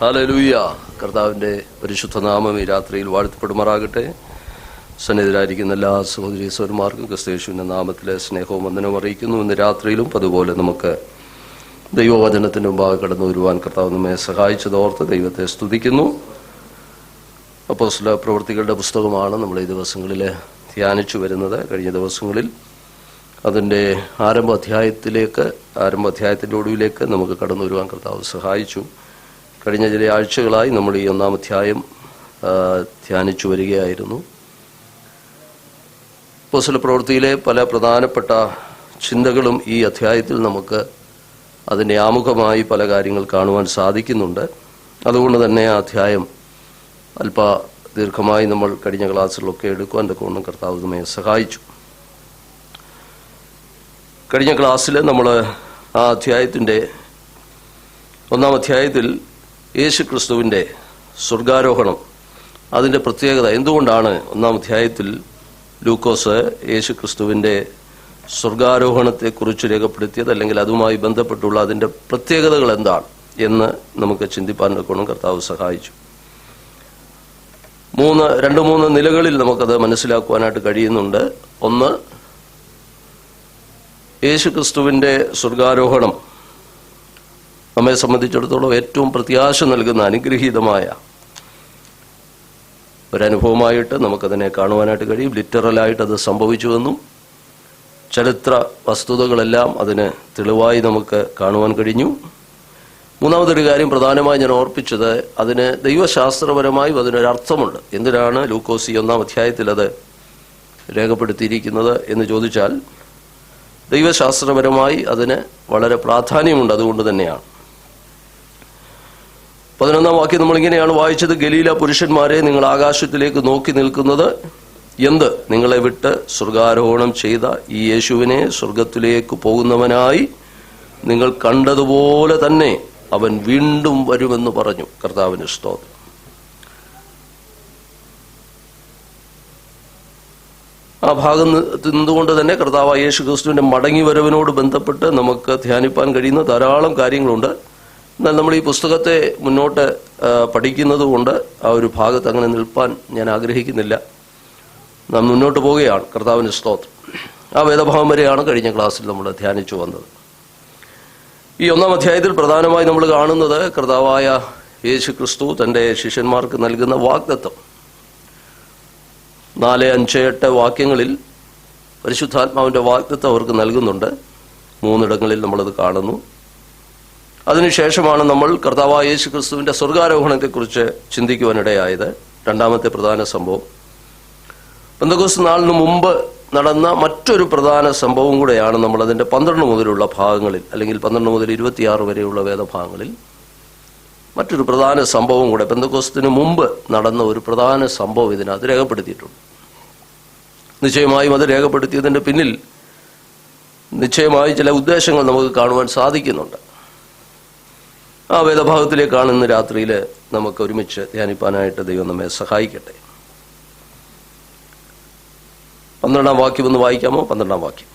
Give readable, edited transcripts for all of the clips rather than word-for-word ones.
Hallelujah. കർത്താവിൻ്റെ പരിശുദ്ധ നാമം ഈ രാത്രിയിൽ വാഴ്ത്തപ്പെടുമാറാകട്ടെ. സന്നിധിയിലായിരിക്കുന്ന എല്ലാ സഹോദരീ സഹോദരന്മാർക്കും ക്രിസ്തുയേശുവിൻ്റെ നാമത്തിലെ സ്നേഹവും വന്ദനവും അറിയിക്കുന്നു. ഇന്ന് രാത്രിയിലും അതുപോലെ നമുക്ക് ദൈവവചനത്തിൻ്റെ മുമ്പാകെ കടന്നു വരുവാൻ കർത്താവ് നമ്മെ സഹായിച്ചതോർത്ത് ദൈവത്തെ സ്തുതിക്കുന്നു. അപ്പോസ്തല പ്രവൃത്തികളുടെ പുസ്തകമാണ് നമ്മൾ ഈ ദിവസങ്ങളിൽ ധ്യാനിച്ചു വരുന്നത്. കഴിഞ്ഞ ദിവസങ്ങളിൽ അതിൻ്റെ ആരംഭ അധ്യായത്തിൻ്റെ ഒടുവിലേക്ക് നമുക്ക് കടന്നു വരുവാൻ കർത്താവ് സഹായിച്ചു. കഴിഞ്ഞ ചില ആഴ്ചകളായി നമ്മൾ ഈ 1-ാം അധ്യായം ധ്യാനിച്ചു വരികയായിരുന്നു. അപ്പോസ്തല പ്രവൃത്തിയിലെ പല പ്രധാനപ്പെട്ട ചിന്തകളും ഈ അധ്യായത്തിൽ നമുക്ക് അതിൻ്റെ ആമുഖമായി പല കാര്യങ്ങൾ കാണുവാൻ സാധിക്കുന്നുണ്ട്. അതുകൊണ്ട് തന്നെ ആ അധ്യായം അല്പ ദീർഘമായി നമ്മൾ കഴിഞ്ഞ ക്ലാസ്സുകളൊക്കെ എടുക്കുവാൻ തക്കവണ്ണം കർത്താവ് നമ്മെ സഹായിച്ചു. കഴിഞ്ഞ ക്ലാസ്സിൽ നമ്മൾ ആ അധ്യായത്തിൻ്റെ 1-ാം അധ്യായത്തിൽ യേശു ക്രിസ്തുവിൻ്റെ സ്വർഗാരോഹണം, അതിൻ്റെ പ്രത്യേകത എന്തുകൊണ്ടാണ് 1-ാം അധ്യായത്തിൽ ലൂക്കോസ് യേശു ക്രിസ്തുവിൻ്റെ സ്വർഗാരോഹണത്തെക്കുറിച്ച് രേഖപ്പെടുത്തിയത്, അല്ലെങ്കിൽ അതുമായി ബന്ധപ്പെട്ടുള്ള അതിൻ്റെ പ്രത്യേകതകൾ എന്താണ് എന്ന് നമുക്ക് ചിന്തിപ്പാൻ തക്കവണ്ണം കർത്താവ് സഹായിച്ചു. 2-3 നിലകളിൽ നമുക്കത് മനസ്സിലാക്കുവാനായിട്ട് കഴിയുന്നുണ്ട്. ഒന്ന്, യേശു ക്രിസ്തുവിൻ്റെ സ്വർഗാരോഹണം നമ്മെ സംബന്ധിച്ചിടത്തോളം ഏറ്റവും പ്രത്യാശ നൽകുന്ന അനുഗ്രഹീതമായ ഒരനുഭവമായിട്ട് നമുക്കതിനെ കാണുവാനായിട്ട് കഴിയും. ലിറ്ററലായിട്ട് അത് സംഭവിച്ചുവെന്നും ചരിത്ര വസ്തുതകളെല്ലാം അതിന് തെളിവായി നമുക്ക് കാണുവാൻ കഴിഞ്ഞു. മൂന്നാമതൊരു കാര്യം പ്രധാനമായി ഞാൻ ഓർപ്പിച്ചത്, അതിന് ദൈവശാസ്ത്രപരമായും അതിനൊരർത്ഥമുണ്ട്. എന്തിനാണ് ലൂക്കോസ് 1-ാം അധ്യായത്തിൽ അത് രേഖപ്പെടുത്തിയിരിക്കുന്നത് എന്ന് ചോദിച്ചാൽ, ദൈവശാസ്ത്രപരമായി അതിന് വളരെ പ്രാധാന്യമുണ്ട്. അതുകൊണ്ട് തന്നെയാണ് 11-ാം വാക്യം നമ്മളിങ്ങനെയാണ് വായിച്ചത്: ഗലീല പുരുഷന്മാരെ, നിങ്ങൾ ആകാശത്തിലേക്ക് നോക്കി നിൽക്കുന്നത് എന്ത്? നിങ്ങളെ വിട്ട് സ്വർഗാരോഹണം ചെയ്ത ഈ യേശുവിനെ സ്വർഗത്തിലേക്ക് പോകുന്നവനായി നിങ്ങൾ കണ്ടതുപോലെ തന്നെ അവൻ വീണ്ടും വരുമെന്ന് പറഞ്ഞു. കർത്താവിന് സ്തോത്രം. ആ ഭാഗം നിന്നുകൊണ്ട് തന്നെ കർത്താവ് യേശു ക്രിസ്തുവിൻ്റെ മടങ്ങി വരവിനോട് ബന്ധപ്പെട്ട് നമുക്ക് ധ്യാനിപ്പാൻ കഴിയുന്ന ധാരാളം കാര്യങ്ങളുണ്ട്. എന്നാൽ നമ്മൾ ഈ പുസ്തകത്തെ മുന്നോട്ട് പഠിക്കുന്നത് കൊണ്ട് ആ ഒരു ഭാഗത്ത് അങ്ങനെ നിൽപ്പാൻ ഞാൻ ആഗ്രഹിക്കുന്നില്ല. നാം മുന്നോട്ട് പോവുകയാണ്. കർത്താവിന് സ്തോത്രം. ആ വേദഭാഗം വരെയാണ് കഴിഞ്ഞ ക്ലാസ്സിൽ നമ്മൾ ധ്യാനിച്ചു വന്നത്. ഈ 1-ാം അധ്യായത്തിൽ പ്രധാനമായി നമ്മൾ കാണുന്നത് കർത്താവായ യേശു ക്രിസ്തു തൻ്റെ ശിഷ്യന്മാർക്ക് നൽകുന്ന വാഗ്ദത്തം. 4, 5, 8 വാക്യങ്ങളിൽ പരിശുദ്ധാത്മാവിൻ്റെ വാഗ്ദത്തം അവർക്ക് നൽകുന്നുണ്ട്. 3 ഇടങ്ങളിൽ നമ്മളത് കാണുന്നു. അതിനുശേഷമാണ് നമ്മൾ കർത്താവായ യേശു ക്രിസ്തുവിൻ്റെ സ്വർഗാരോഹണത്തെക്കുറിച്ച് ചിന്തിക്കുവാനിടയായത്. 2-ാമത്തെ പ്രധാന സംഭവം പെന്തക്കോസ്ത് നാളിന് മുമ്പ് നടന്ന മറ്റൊരു പ്രധാന സംഭവം കൂടെയാണ് നമ്മളതിൻ്റെ 12 മുതലുള്ള ഭാഗങ്ങളിൽ, അല്ലെങ്കിൽ 12 മുതൽ 26 വരെയുള്ള വേദഭാഗങ്ങളിൽ മറ്റൊരു പ്രധാന സംഭവം കൂടെ, പെന്തക്കോസ്തിന് മുമ്പ് നടന്ന ഒരു പ്രധാന സംഭവം ഇതിനകത്ത് രേഖപ്പെടുത്തിയിട്ടുണ്ട്. നിശ്ചയമായും അത് രേഖപ്പെടുത്തിയതിൻ്റെ പിന്നിൽ നിശ്ചയമായി ചില ഉദ്ദേശങ്ങൾ നമുക്ക് കാണുവാൻ സാധിക്കുന്നുണ്ട്. ആ വേദഭാഗത്തിലേക്കാണ് ഇന്ന് രാത്രിയിൽ നമുക്ക് ഒരുമിച്ച് ധ്യാനിപ്പാനായിട്ട് ദൈവം നമ്മെ സഹായിക്കട്ടെ. 12-ാം വാക്യം ഒന്ന് വായിക്കാമോ? 12-ാം വാക്യം.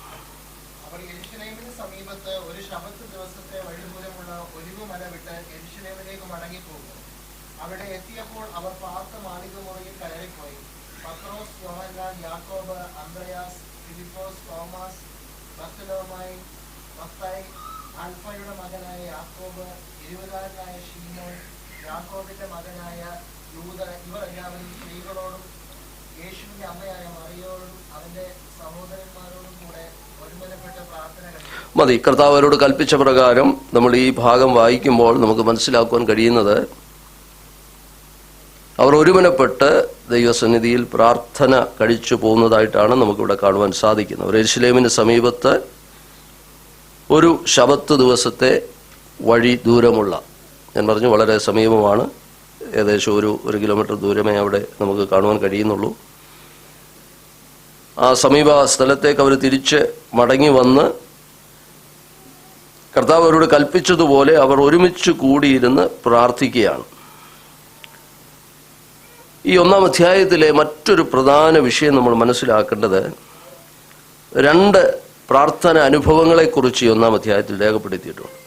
മതി. കർത്താവ് അവരോട് കൽപ്പിച്ച പ്രകാരം നമ്മൾ ഈ ഭാഗം വായിക്കുമ്പോൾ നമുക്ക് മനസ്സിലാക്കുവാൻ കഴിയുന്നത്, അവർ ഒരുമനപ്പെട്ട് ദൈവസന്നിധിയിൽ പ്രാർത്ഥന കഴിച്ചു പോകുന്നതായിട്ടാണ് നമുക്കിവിടെ കാണുവാൻ സാധിക്കുന്നത്. യെരുശലേമിന് സമീപത്ത് ഒരു ശബത്ത് ദിവസത്തെ വഴി ദൂരമുള്ള, ഞാൻ പറഞ്ഞു വളരെ സമീപമാണ്, ഏകദേശം ഒരു കിലോമീറ്റർ ദൂരമേ അവിടെ നമുക്ക് കാണുവാൻ കഴിയുന്നുള്ളൂ. ആ സമീപ സ്ഥലത്തേക്ക് അവർ തിരിച്ച് മടങ്ങി വന്ന് കർത്താവ് അവരോട് കൽപ്പിച്ചതുപോലെ അവർ ഒരുമിച്ച് കൂടിയിരുന്ന് പ്രാർത്ഥിക്കുകയാണ്. ഈ 1-ാം അധ്യായത്തിലെ മറ്റൊരു പ്രധാന വിഷയം നമ്മൾ മനസ്സിലാക്കേണ്ടത്, 2 പ്രാർത്ഥന അനുഭവങ്ങളെക്കുറിച്ച് 1-ാം അധ്യായത്തിൽ രേഖപ്പെടുത്തിയിട്ടുണ്ട്.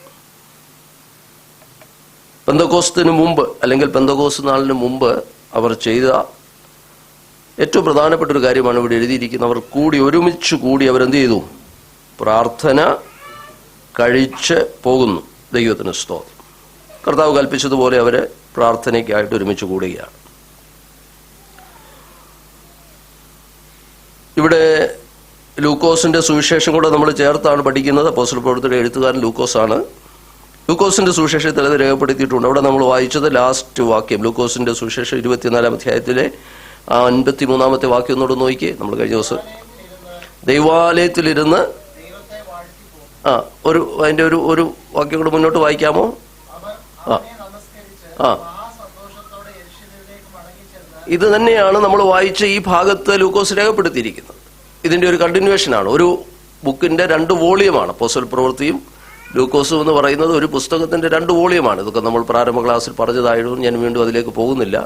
പെന്തക്കോസ്തിന് മുമ്പ് അല്ലെങ്കിൽ പെന്തക്കോസ്ത് നാളിന് മുമ്പ് അവർ ചെയ്ത ഏറ്റവും പ്രധാനപ്പെട്ട ഒരു കാര്യമാണ് ഇവിടെ എഴുതിയിരിക്കുന്നത്. അവർ ഒരുമിച്ച് കൂടി അവരെന്ത് ചെയ്തു? പ്രാർത്ഥന കഴിച്ച് പോകുന്നു. ദൈവത്തിന് സ്തോത്രം. കർത്താവ് കൽപ്പിച്ചതുപോലെ അവര് പ്രാർത്ഥനയ്ക്കായിട്ട് ഒരുമിച്ച് കൂടുകയാണ്. ഇവിടെ ലൂക്കോസിന്റെ സുവിശേഷം കൂടെ നമ്മൾ ചേർത്താണ് പഠിക്കുന്നത്. അപ്പോസ്തല പ്രവൃത്തിയുടെ എഴുത്തുകാരൻ ലൂക്കോസാണ്. ലൂക്കോസിന്റെ സുവിശേഷത്തിൽ അത് രേഖപ്പെടുത്തിയിട്ടുണ്ട്. അവിടെ നമ്മൾ വായിച്ചത് ലാസ്റ്റ് വാക്യം, ലൂക്കോസിന്റെ സുവിശേഷം 24-ാം അധ്യായത്തിലെ 53-ാമത്തെ വാക്യം ഒന്നുകൂടെ നോക്കിയേ. നമ്മൾ കഴിഞ്ഞ ദിവസം ദൈവാലയത്തിലിരുന്ന് അതിന്റെ ഒരു വാക്യം കൂടെ മുന്നോട്ട് വായിക്കാമോ? ഇത് തന്നെയാണ് നമ്മൾ വായിച്ച ഈ ഭാഗത്ത് ലൂക്കോസ് രേഖപ്പെടുത്തിയിരിക്കുന്നത്. ഇതിന്റെ ഒരു കണ്ടിന്യൂവേഷനാണ്. ഒരു ബുക്കിന്റെ 2 വോളിയമാണ്. അപ്പോസ്തല പ്രവൃത്തിയും ലൂക്കോസും എന്ന് പറയുന്നത് ഒരു പുസ്തകത്തിന്റെ 2 വോളിയമാണ്. ഇതൊക്കെ നമ്മൾ പ്രാരംഭ ക്ലാസ്സിൽ പറഞ്ഞതായതുകൊണ്ട് ഞാൻ വീണ്ടും അതിലേക്ക് പോകുന്നില്ല.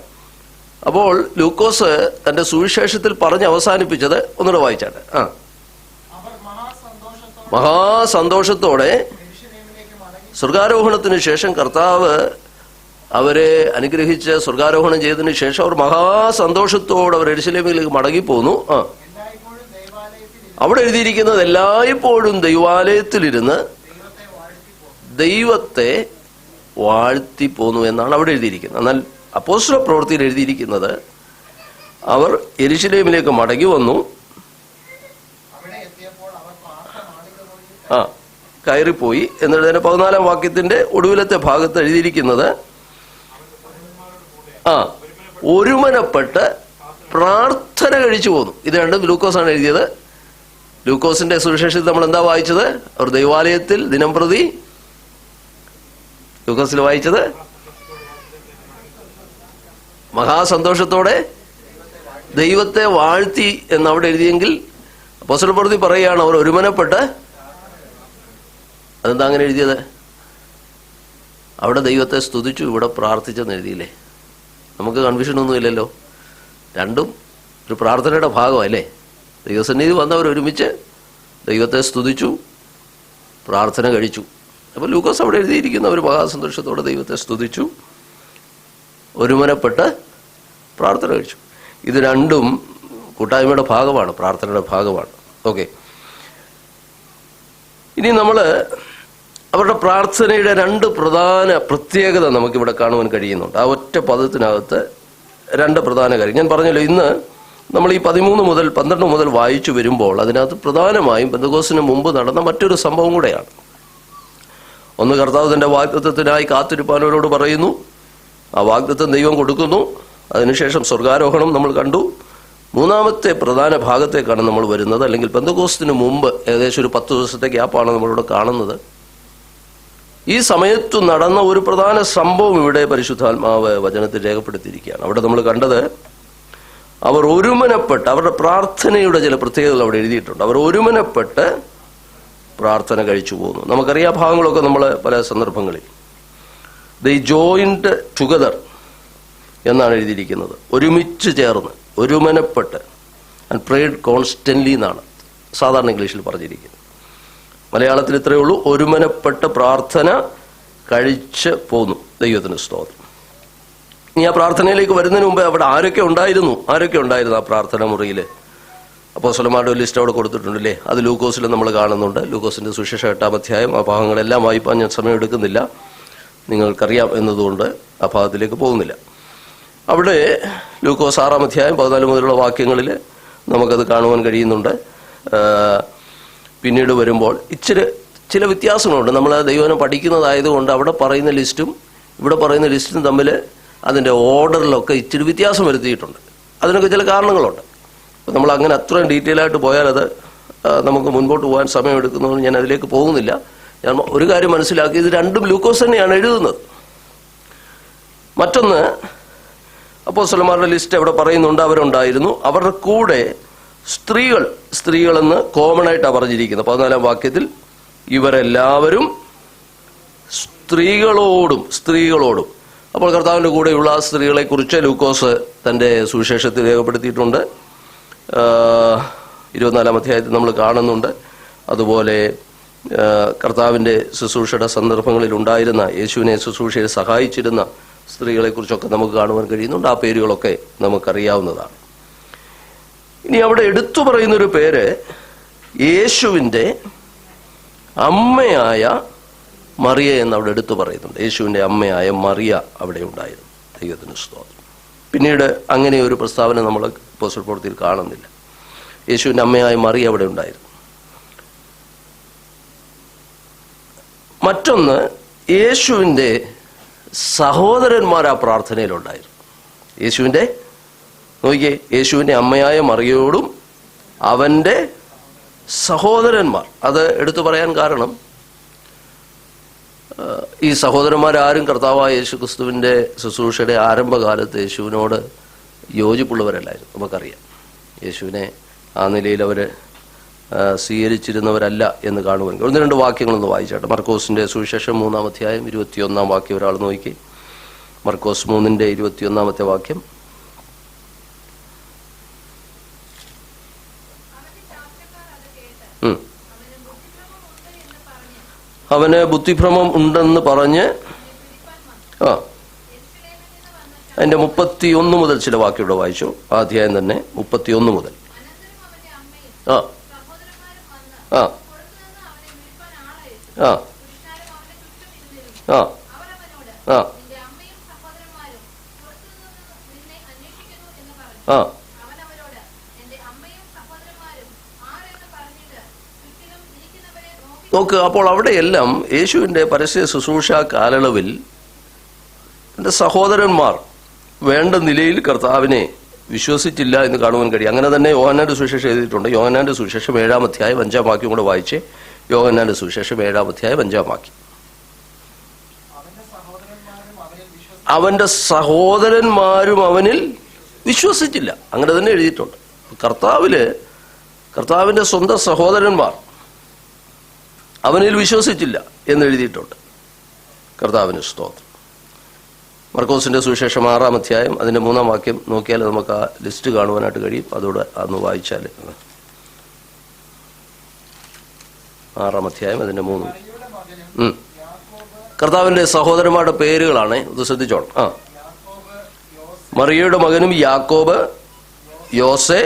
അപ്പോൾ ലൂക്കോസ് തന്റെ സുവിശേഷത്തിൽ പറഞ്ഞ് അവസാനിപ്പിച്ചത് ഒന്നുകൂടെ വായിച്ചാട്ടെ. മഹാസന്തോഷത്തോടെ സ്വർഗാരോഹണത്തിന് ശേഷം കർത്താവ് അവരെ അനുഗ്രഹിച്ച് സ്വർഗാരോഹണം ചെയ്തതിനു ശേഷം അവർ മഹാസന്തോഷത്തോടെ അവർ യെരൂശലേമിലേക്ക് മടങ്ങിപ്പോന്നു. അവിടെ എഴുതിയിരിക്കുന്നത് എല്ലായ്പ്പോഴും ദൈവാലയത്തിലിരുന്ന് ദൈവത്തെ വാഴ്ത്തിപ്പോന്നു എന്നാണ് അവിടെ എഴുതിയിരിക്കുന്നത്. എന്നാൽ അപ്പോസ്തല പ്രവൃത്തിയിൽ എഴുതിയിരിക്കുന്നത് അവർ യെരൂശലേമിലേക്ക് മടങ്ങി വന്നു, കയറിപ്പോയി എന്നിട്ട് അതിന്റെ 14-ാം വാക്യത്തിന്റെ ഒടുവിലത്തെ ഭാഗത്ത് എഴുതിയിരിക്കുന്നത് ഒരുമനപ്പെട്ട് പ്രാർത്ഥന കഴിച്ചു പോന്നു. ഇത് രണ്ടും ലൂക്കോസാണ് എഴുതിയത്. ലൂക്കോസിന്റെ സുവിശേഷത്തിൽ നമ്മൾ എന്താ വായിച്ചത്? അവർ ദൈവാലയത്തിൽ ദിനം പ്രതി, ലൂക്കോസിൽ വായിച്ചത് മഹാസന്തോഷത്തോടെ ദൈവത്തെ വാഴ്ത്തി എന്നവിടെ എഴുതിയെങ്കിൽ അപ്പോസ്തല പ്രവൃത്തി പറയുകയാണ് അവർ ഒരുമനപ്പെട്ട്. അതെന്താ അങ്ങനെ എഴുതിയത്? അവിടെ ദൈവത്തെ സ്തുതിച്ചു, ഇവിടെ പ്രാർത്ഥിച്ചെന്ന് എഴുതിയില്ലേ? നമുക്ക് കൺഫ്യൂഷനൊന്നും ഇല്ലല്ലോ. രണ്ടും ഒരു പ്രാർത്ഥനയുടെ ഭാഗമല്ലേ? ദൈവസന്നിധി വന്നവർ ഒരുമിച്ച് ദൈവത്തെ സ്തുതിച്ചു, പ്രാർത്ഥന കഴിച്ചു. അപ്പോൾ ലൂക്കോസ് അവിടെ എഴുതിയിരിക്കുന്ന ഒരു മഹാസന്തോഷത്തോടെ ദൈവത്തെ സ്തുതിച്ചു, ഒരുമനപ്പെട്ട് പ്രാർത്ഥന കഴിച്ചു. ഇത് രണ്ടും കൂട്ടായ്മയുടെ ഭാഗമാണ്, പ്രാർത്ഥനയുടെ ഭാഗമാണ്. ഓക്കെ, ഇനി നമ്മൾ അവരുടെ പ്രാർത്ഥനയുടെ 2 പ്രധാന പ്രത്യേകത നമുക്കിവിടെ കാണുവാൻ കഴിയുന്നുണ്ട്. ആ ഒറ്റ പദത്തിനകത്ത് 2 പ്രധാന കാര്യം ഞാൻ പറഞ്ഞല്ലോ. ഇന്ന് നമ്മൾ ഈ 13 മുതൽ 12 മുതൽ വായിച്ചു വരുമ്പോൾ അതിനകത്ത് പ്രധാനമായും പെന്തക്കോസ്തിന് മുമ്പ് നടന്ന മറ്റൊരു സംഭവം കൂടെയാണ്. ഒന്ന്, കർത്താവ് തന്റെ വാഗ്ദത്തത്തിനായി കാത്തിരിപ്പാനവരോട് പറയുന്നു. ആ വാഗ്ദത്തം ദൈവം കൊടുക്കുന്നു. അതിനുശേഷം സ്വർഗാരോഹണം നമ്മൾ കണ്ടു. 3-ാമത്തെ പ്രധാന ഭാഗത്തേക്കാണ് നമ്മൾ വരുന്നത്. അല്ലെങ്കിൽ പെന്തക്കോസ്തിന് മുമ്പ് ഏകദേശം ഒരു 10 ദിവസത്തെ ഗ്യാപ്പാണ് നമ്മളിവിടെ കാണുന്നത്. ഈ സമയത്ത് നടന്ന ഒരു പ്രധാന സംഭവം ഇവിടെ പരിശുദ്ധാത്മാവ് വചനത്തിൽ രേഖപ്പെടുത്തിയിരിക്കുകയാണ്. അവിടെ നമ്മൾ കണ്ടത് അവർ ഒരുമനപ്പെട്ട്, അവരുടെ പ്രാർത്ഥനയുടെ ചില പ്രത്യേകതകൾ അവിടെ എഴുതിയിട്ടുണ്ട്. അവർ ഒരുമനപ്പെട്ട് പ്രാർത്ഥന കഴിച്ചു പോകുന്നു. നമുക്കറിയാം ഭാഗങ്ങളൊക്കെ നമ്മൾ പല സന്ദർഭങ്ങളിൽ ദേ ജോയിൻഡ് ടുഗദർ എന്നാണ് എഴുതിയിരിക്കുന്നത്. ഒരുമിച്ച് ചേർന്ന്, ഒരുമനപ്പെട്ട്, ആൻഡ് പ്രേഡ് കോൺസ്റ്റന്റ്ലി എന്നാണ് സാധാരണ ഇംഗ്ലീഷിൽ പറഞ്ഞിരിക്കുന്നത്. മലയാളത്തിൽ ഇത്രയേ ഉള്ളൂ, ഒരുമനപ്പെട്ട് പ്രാർത്ഥന കഴിച്ച് പോന്നു. ദൈവത്തിന് സ്തോത്രം. ഇനി ആ പ്രാർത്ഥനയിലേക്ക് വരുന്നതിന് മുമ്പ് അവിടെ ആരൊക്കെ ഉണ്ടായിരുന്നു ആ പ്രാർത്ഥന മുറിയിൽ? അപ്പോസ്തലന്മാരുടെ ഒരു ലിസ്റ്റ് അവിടെ കൊടുത്തിട്ടുണ്ടല്ലേ? അത് ലൂക്കോസിൽ നമ്മൾ കാണുന്നുണ്ട്. ലൂക്കോസിന്റെ സുവിശേഷം 8-ാം അധ്യായം. ആ ഭാഗങ്ങളെല്ലാം വായിപ്പാൻ ഞാൻ സമയം എടുക്കുന്നില്ല, നിങ്ങൾക്കറിയാം എന്നതുകൊണ്ട് ആ ഭാഗത്തിലേക്ക് പോകുന്നില്ല. അവിടെ ലൂക്കോസ് 6-ാം അധ്യായം 14 മുതലുള്ള വാക്യങ്ങളിൽ നമുക്കത് കാണുവാൻ കഴിയുന്നുണ്ട്. പിന്നീട് വരുമ്പോൾ ചില വ്യത്യാസങ്ങളുണ്ട്. നമ്മൾ ദൈവനം പഠിക്കുന്നതായതുകൊണ്ട് അവിടെ പറയുന്ന ലിസ്റ്റും ഇവിടെ പറയുന്ന ലിസ്റ്റും തമ്മിൽ അതിൻ്റെ ഓർഡറിലൊക്കെ ഇച്ചിരി വ്യത്യാസം വരുത്തിയിട്ടുണ്ട്. അതിനൊക്കെ ചില കാരണങ്ങളുണ്ട്. അപ്പോൾ നമ്മൾ അങ്ങനെ അത്രയും ഡീറ്റെയിൽ ആയിട്ട് പോയാൽ അത് നമുക്ക് മുൻപോട്ട് പോകാൻ സമയമെടുക്കുന്നതുകൊണ്ട് ഞാൻ അതിലേക്ക് പോകുന്നില്ല. ഞാൻ ഒരു കാര്യം മനസ്സിലാക്കി, ഇത് രണ്ടും ലൂക്കോസ് തന്നെയാണ് എഴുതുന്നത്. മറ്റൊന്ന്, അപ്പോസ്തലന്മാരുടെ ലിസ്റ്റ് അവിടെ പറയുന്നുണ്ട്, അവരുണ്ടായിരുന്നു. അവരുടെ കൂടെ സ്ത്രീകളെന്ന് കോമൺ ആയിട്ടാണ് പറഞ്ഞിരിക്കുന്നത് 14-ാം വാക്യത്തിൽ. ഇവരെല്ലാവരും സ്ത്രീകളോടും. അപ്പോൾ കർത്താവിൻ്റെ കൂടെയുള്ള സ്ത്രീകളെ കുറിച്ച് ലൂക്കോസ് തൻ്റെ സുവിശേഷത്തിൽ രേഖപ്പെടുത്തിയിട്ടുണ്ട്. 24-ാം അധ്യായത്തിൽ നമ്മൾ കാണുന്നുണ്ട്. അതുപോലെ കർത്താവിൻ്റെ ശുശ്രൂഷയുടെ സന്ദർഭങ്ങളിൽ ഉണ്ടായിരുന്ന, യേശുവിനെ ശുശ്രൂഷയിൽ സഹായിച്ചിരുന്ന സ്ത്രീകളെക്കുറിച്ചൊക്കെ നമുക്ക് കാണുവാൻ കഴിയുന്നുണ്ട്. ആ പേരുകളൊക്കെ നമുക്കറിയാവുന്നതാണ്. ഇനി അവിടെ എടുത്തു പറയുന്നൊരു പേര് യേശുവിൻ്റെ അമ്മയായ മറിയ എന്ന് അവിടെ എടുത്തു പറയുന്നുണ്ട്. യേശുവിൻ്റെ അമ്മയായ മറിയ അവിടെ ഉണ്ടായിരുന്നു. ദൈവത്തിന് സ്തോത്രം. പിന്നീട് അങ്ങനെ ഒരു പ്രസ്താവന നമ്മൾ അപ്പോസ്തല പ്രവൃത്തിയിൽ കാണുന്നില്ല. യേശുവിൻ്റെ അമ്മയായ മറിയ അവിടെ ഉണ്ടായിരുന്നു. മറ്റൊന്ന്, യേശുവിൻ്റെ സഹോദരന്മാർ ആ പ്രാർത്ഥനയിലുണ്ടായിരുന്നു. യേശുവിൻ്റെ അമ്മയായ മറിയയോടും അവൻ്റെ സഹോദരന്മാർ. അത് എടുത്തു പറയാൻ കാരണം, ഈ സഹോദരന്മാരാരും കർത്താവായ യേശു ക്രിസ്തുവിൻ്റെ ശുശ്രൂഷയുടെ ആരംഭകാലത്ത് യേശുവിനോട് യോജിപ്പുള്ളവരല്ലായിരുന്നു. നമുക്കറിയാം, യേശുവിനെ ആ നിലയിൽ അവർ സ്വീകരിച്ചിരുന്നവരല്ല എന്ന് കാണുവാൻ. 1-2 വാക്യങ്ങളൊന്ന് വായിച്ചാട്ടെ. മർക്കോസിൻ്റെ സുവിശേഷം 3-ാം അധ്യായം 21-ാം വാക്യം ഒരാൾ നോക്കി. മർക്കോസ് 3:21 വാക്യം. അവന് ബുദ്ധിഭ്രമം ഉണ്ടെന്ന് പറഞ്ഞ് അതിന്റെ 31 മുതൽ ചില വാക്യം വായിച്ചു. ആ അധ്യായം തന്നെ 31 മുതൽ. നോക്ക്, അപ്പോൾ അവിടെയെല്ലാം യേശുവിൻ്റെ പരസ്യ ശുശ്രൂഷ കാലയളവിൽ എൻ്റെ സഹോദരന്മാർ വേണ്ട നിലയിൽ കർത്താവിനെ വിശ്വസിച്ചില്ല എന്ന് കാണുവാൻ കഴിയും. അങ്ങനെ തന്നെ യോഹന്നാന്റെ സുവിശേഷം എഴുതിയിട്ടുണ്ട്. യോഹന്നാന്റെ സുവിശേഷം 7-ാം അധ്യായം 5-ാം വാക്യം കൂടെ വായിച്ച്. യോഹന്നാന്റെ സുവിശേഷം 7-ാം അധ്യായം 5-ാം വാക്യം. അവന്റെ സഹോദരന്മാരും അവനിൽ വിശ്വസിച്ചില്ല. അങ്ങനെ തന്നെ എഴുതിയിട്ടുണ്ട്. കർത്താവിന്റെ സ്വന്തം സഹോദരന്മാർ അവനിൽ വിശ്വസിച്ചില്ല എന്ന് എഴുതിയിട്ടുണ്ട്. കർത്താവിന് സ്തോത്രം. മർക്കോസിന്റെ സുവിശേഷം 6-ാം അധ്യായം അതിന്റെ 3-ാം വാക്യം നോക്കിയാൽ നമുക്ക് ആ ലിസ്റ്റ് കാണുവാനായിട്ട് കഴിയും. അതോടെ അന്ന് വായിച്ചാൽ 6-ാം അധ്യായം അതിന്റെ 3. കർത്താവിന്റെ സഹോദരന്മാരുടെ പേരുകളാണ്. ഇത് ശ്രദ്ധിച്ചോണം. മറിയയുടെ മകനും യാക്കോബ്, യോസെ,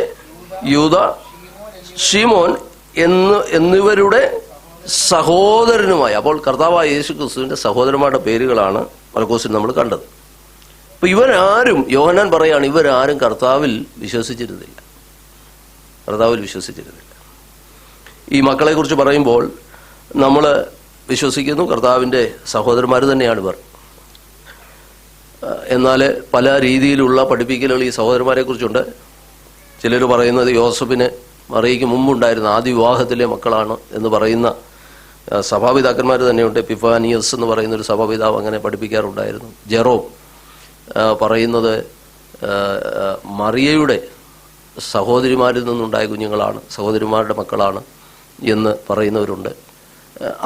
യൂദ, ശിമോൻ എന്നിവരുടെ സഹോദരനുമായ. അപ്പോൾ കർത്താവായ യേശു ക്രിസ്തുവിന്റെ സഹോദരന്മാരുടെ പേരുകളാണ് മർക്കോസിൽ നമ്മൾ കണ്ടത്. അപ്പൊ ഇവരാരും, യോഹന്നാൻ പറയാണ്, ഇവരാരും കർത്താവിൽ വിശ്വസിച്ചിരുന്നില്ല. ഈ മക്കളെ കുറിച്ച് പറയുമ്പോൾ നമ്മൾ വിശ്വസിക്കുന്നു കർത്താവിൻ്റെ സഹോദരന്മാർ തന്നെയാണ് ഇവർ. എന്നാൽ പല രീതിയിലുള്ള പഠിപ്പിക്കലുകൾ ഈ സഹോദരന്മാരെ കുറിച്ചുണ്ട്. ചിലർ പറയുന്നത് യോസഫിന് മറിയയ്ക്ക് മുമ്പുണ്ടായിരുന്ന ആദ്യ വിവാഹത്തിലെ മക്കളാണ് എന്ന് പറയുന്ന സഭാപിതാക്കന്മാർ തന്നെയുണ്ട്. എപ്പിഫാനിയസ് എന്ന് പറയുന്നൊരു സഭാപിതാവ് അങ്ങനെ പഠിപ്പിക്കാറുണ്ടായിരുന്നു. ജെറോം പറയുന്നത് മറിയയുടെ സഹോദരിമാരിൽ നിന്നുണ്ടായ കുഞ്ഞുങ്ങളാണ്, സഹോദരിമാരുടെ മക്കളാണ് എന്ന് പറയുന്നവരുണ്ട്.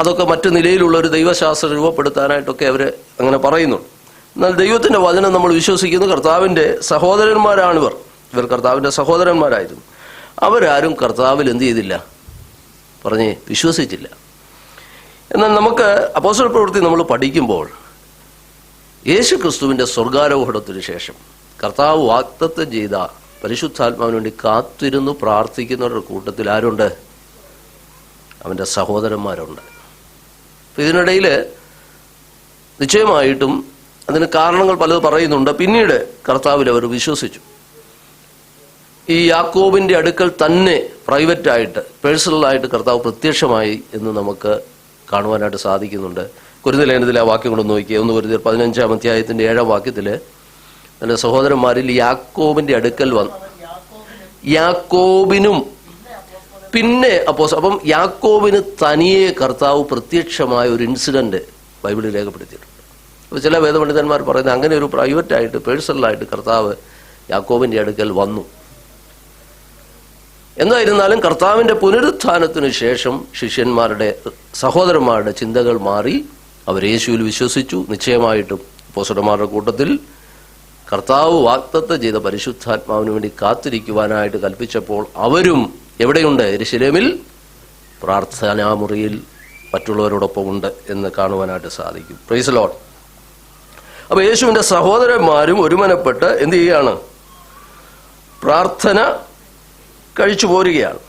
അതൊക്കെ മറ്റു നിലയിലുള്ള ഒരു ദൈവശാസ്ത്രം രൂപപ്പെടുത്താനായിട്ടൊക്കെ അവർ അങ്ങനെ പറയുന്നുണ്ട്. എന്നാൽ ദൈവത്തിൻ്റെ വചനം നമ്മൾ വിശ്വസിക്കുന്നു കർത്താവിൻ്റെ സഹോദരന്മാരാണിവർ. ഇവർ കർത്താവിൻ്റെ സഹോദരന്മാരായിരുന്നു. അവരാരും കർത്താവിൽ എന്ത് ചെയ്തില്ല? വിശ്വസിച്ചില്ല. എന്നാൽ നമുക്ക് അപ്പോസ്തല പ്രവൃത്തി നമ്മൾ പഠിക്കുമ്പോൾ യേശു ക്രിസ്തുവിൻ്റെ സ്വർഗാരോഹണത്തിന് ശേഷം കർത്താവ് വാഗ്ദത്തം ചെയ്ത പരിശുദ്ധാത്മാവിന് വേണ്ടി കാത്തിരുന്നു പ്രാർത്ഥിക്കുന്നവരുടെ കൂട്ടത്തിൽ ആരുണ്ട്? അവൻ്റെ സഹോദരന്മാരുണ്ട്. ഇതിനിടയിൽ നിശ്ചയമായിട്ടും അതിന് കാരണങ്ങൾ പലത് പറയുന്നുണ്ട്. പിന്നീട് കർത്താവിൽ അവർ വിശ്വസിച്ചു. ഈ യാക്കോബിൻ്റെ അടുക്കൽ തന്നെ പ്രൈവറ്റായിട്ട്, പേഴ്സണലായിട്ട് കർത്താവ് പ്രത്യക്ഷമായി എന്ന് നമുക്ക് കാണുവാനായിട്ട് സാധിക്കുന്നുണ്ട്. കൊരിന്ത്യർ ലേഖനത്തിലെ ആ വാക്യം കൊണ്ടൊന്ന് നോക്കിയേ. 1 കൊരിന്ത്യർ 15-ാം അധ്യായത്തിൻ്റെ 7-ാം വാക്യത്തിൽ എൻ്റെ സഹോദരന്മാരിൽ യാക്കോബിൻ്റെ അടുക്കൽ യാക്കോബിനും പിന്നെ അപ്പം യാക്കോബിന് തനിയെ കർത്താവ് പ്രത്യക്ഷമായ ഒരു ഇൻസിഡന്റ് ബൈബിളിൽ രേഖപ്പെടുത്തിയിട്ടുണ്ട്. അപ്പോൾ ചില വേദപണ്ഡിതന്മാർ പറയുന്നത് അങ്ങനെ ഒരു പ്രൈവറ്റായിട്ട്, പേഴ്സണലായിട്ട് കർത്താവ് യാക്കോബിൻ്റെ അടുക്കൽ വന്നു. എന്തായിരുന്നാലും കർത്താവിൻ്റെ പുനരുത്ഥാനത്തിനു ശേഷം ശിഷ്യന്മാരുടെ, സഹോദരന്മാരുടെ ചിന്തകൾ മാറി. അവർ യേശുവിൽ വിശ്വസിച്ചു. നിശ്ചയമായിട്ടും അപ്പോസ്തലന്മാരുടെ കൂട്ടത്തിൽ കർത്താവ് വാഗ്ദത്തം ചെയ്ത പരിശുദ്ധാത്മാവിന് വേണ്ടി കാത്തിരിക്കുവാനായിട്ട് കൽപ്പിച്ചപ്പോൾ അവരും എവിടെയുണ്ട്? യെരൂശലേമിൽ പ്രാർത്ഥനാമുറിയിൽ മറ്റുള്ളവരോടൊപ്പം ഉണ്ട് എന്ന് കാണുവാനായിട്ട് സാധിക്കും. Praise the Lord. അപ്പോൾ യേശുവിൻ്റെ സഹോദരന്മാരും ഒരുമനപ്പെട്ട് എന്ത് ചെയ്യുകയാണ്? പ്രാർത്ഥന കഴിച്ചു പോരുകയാണ്.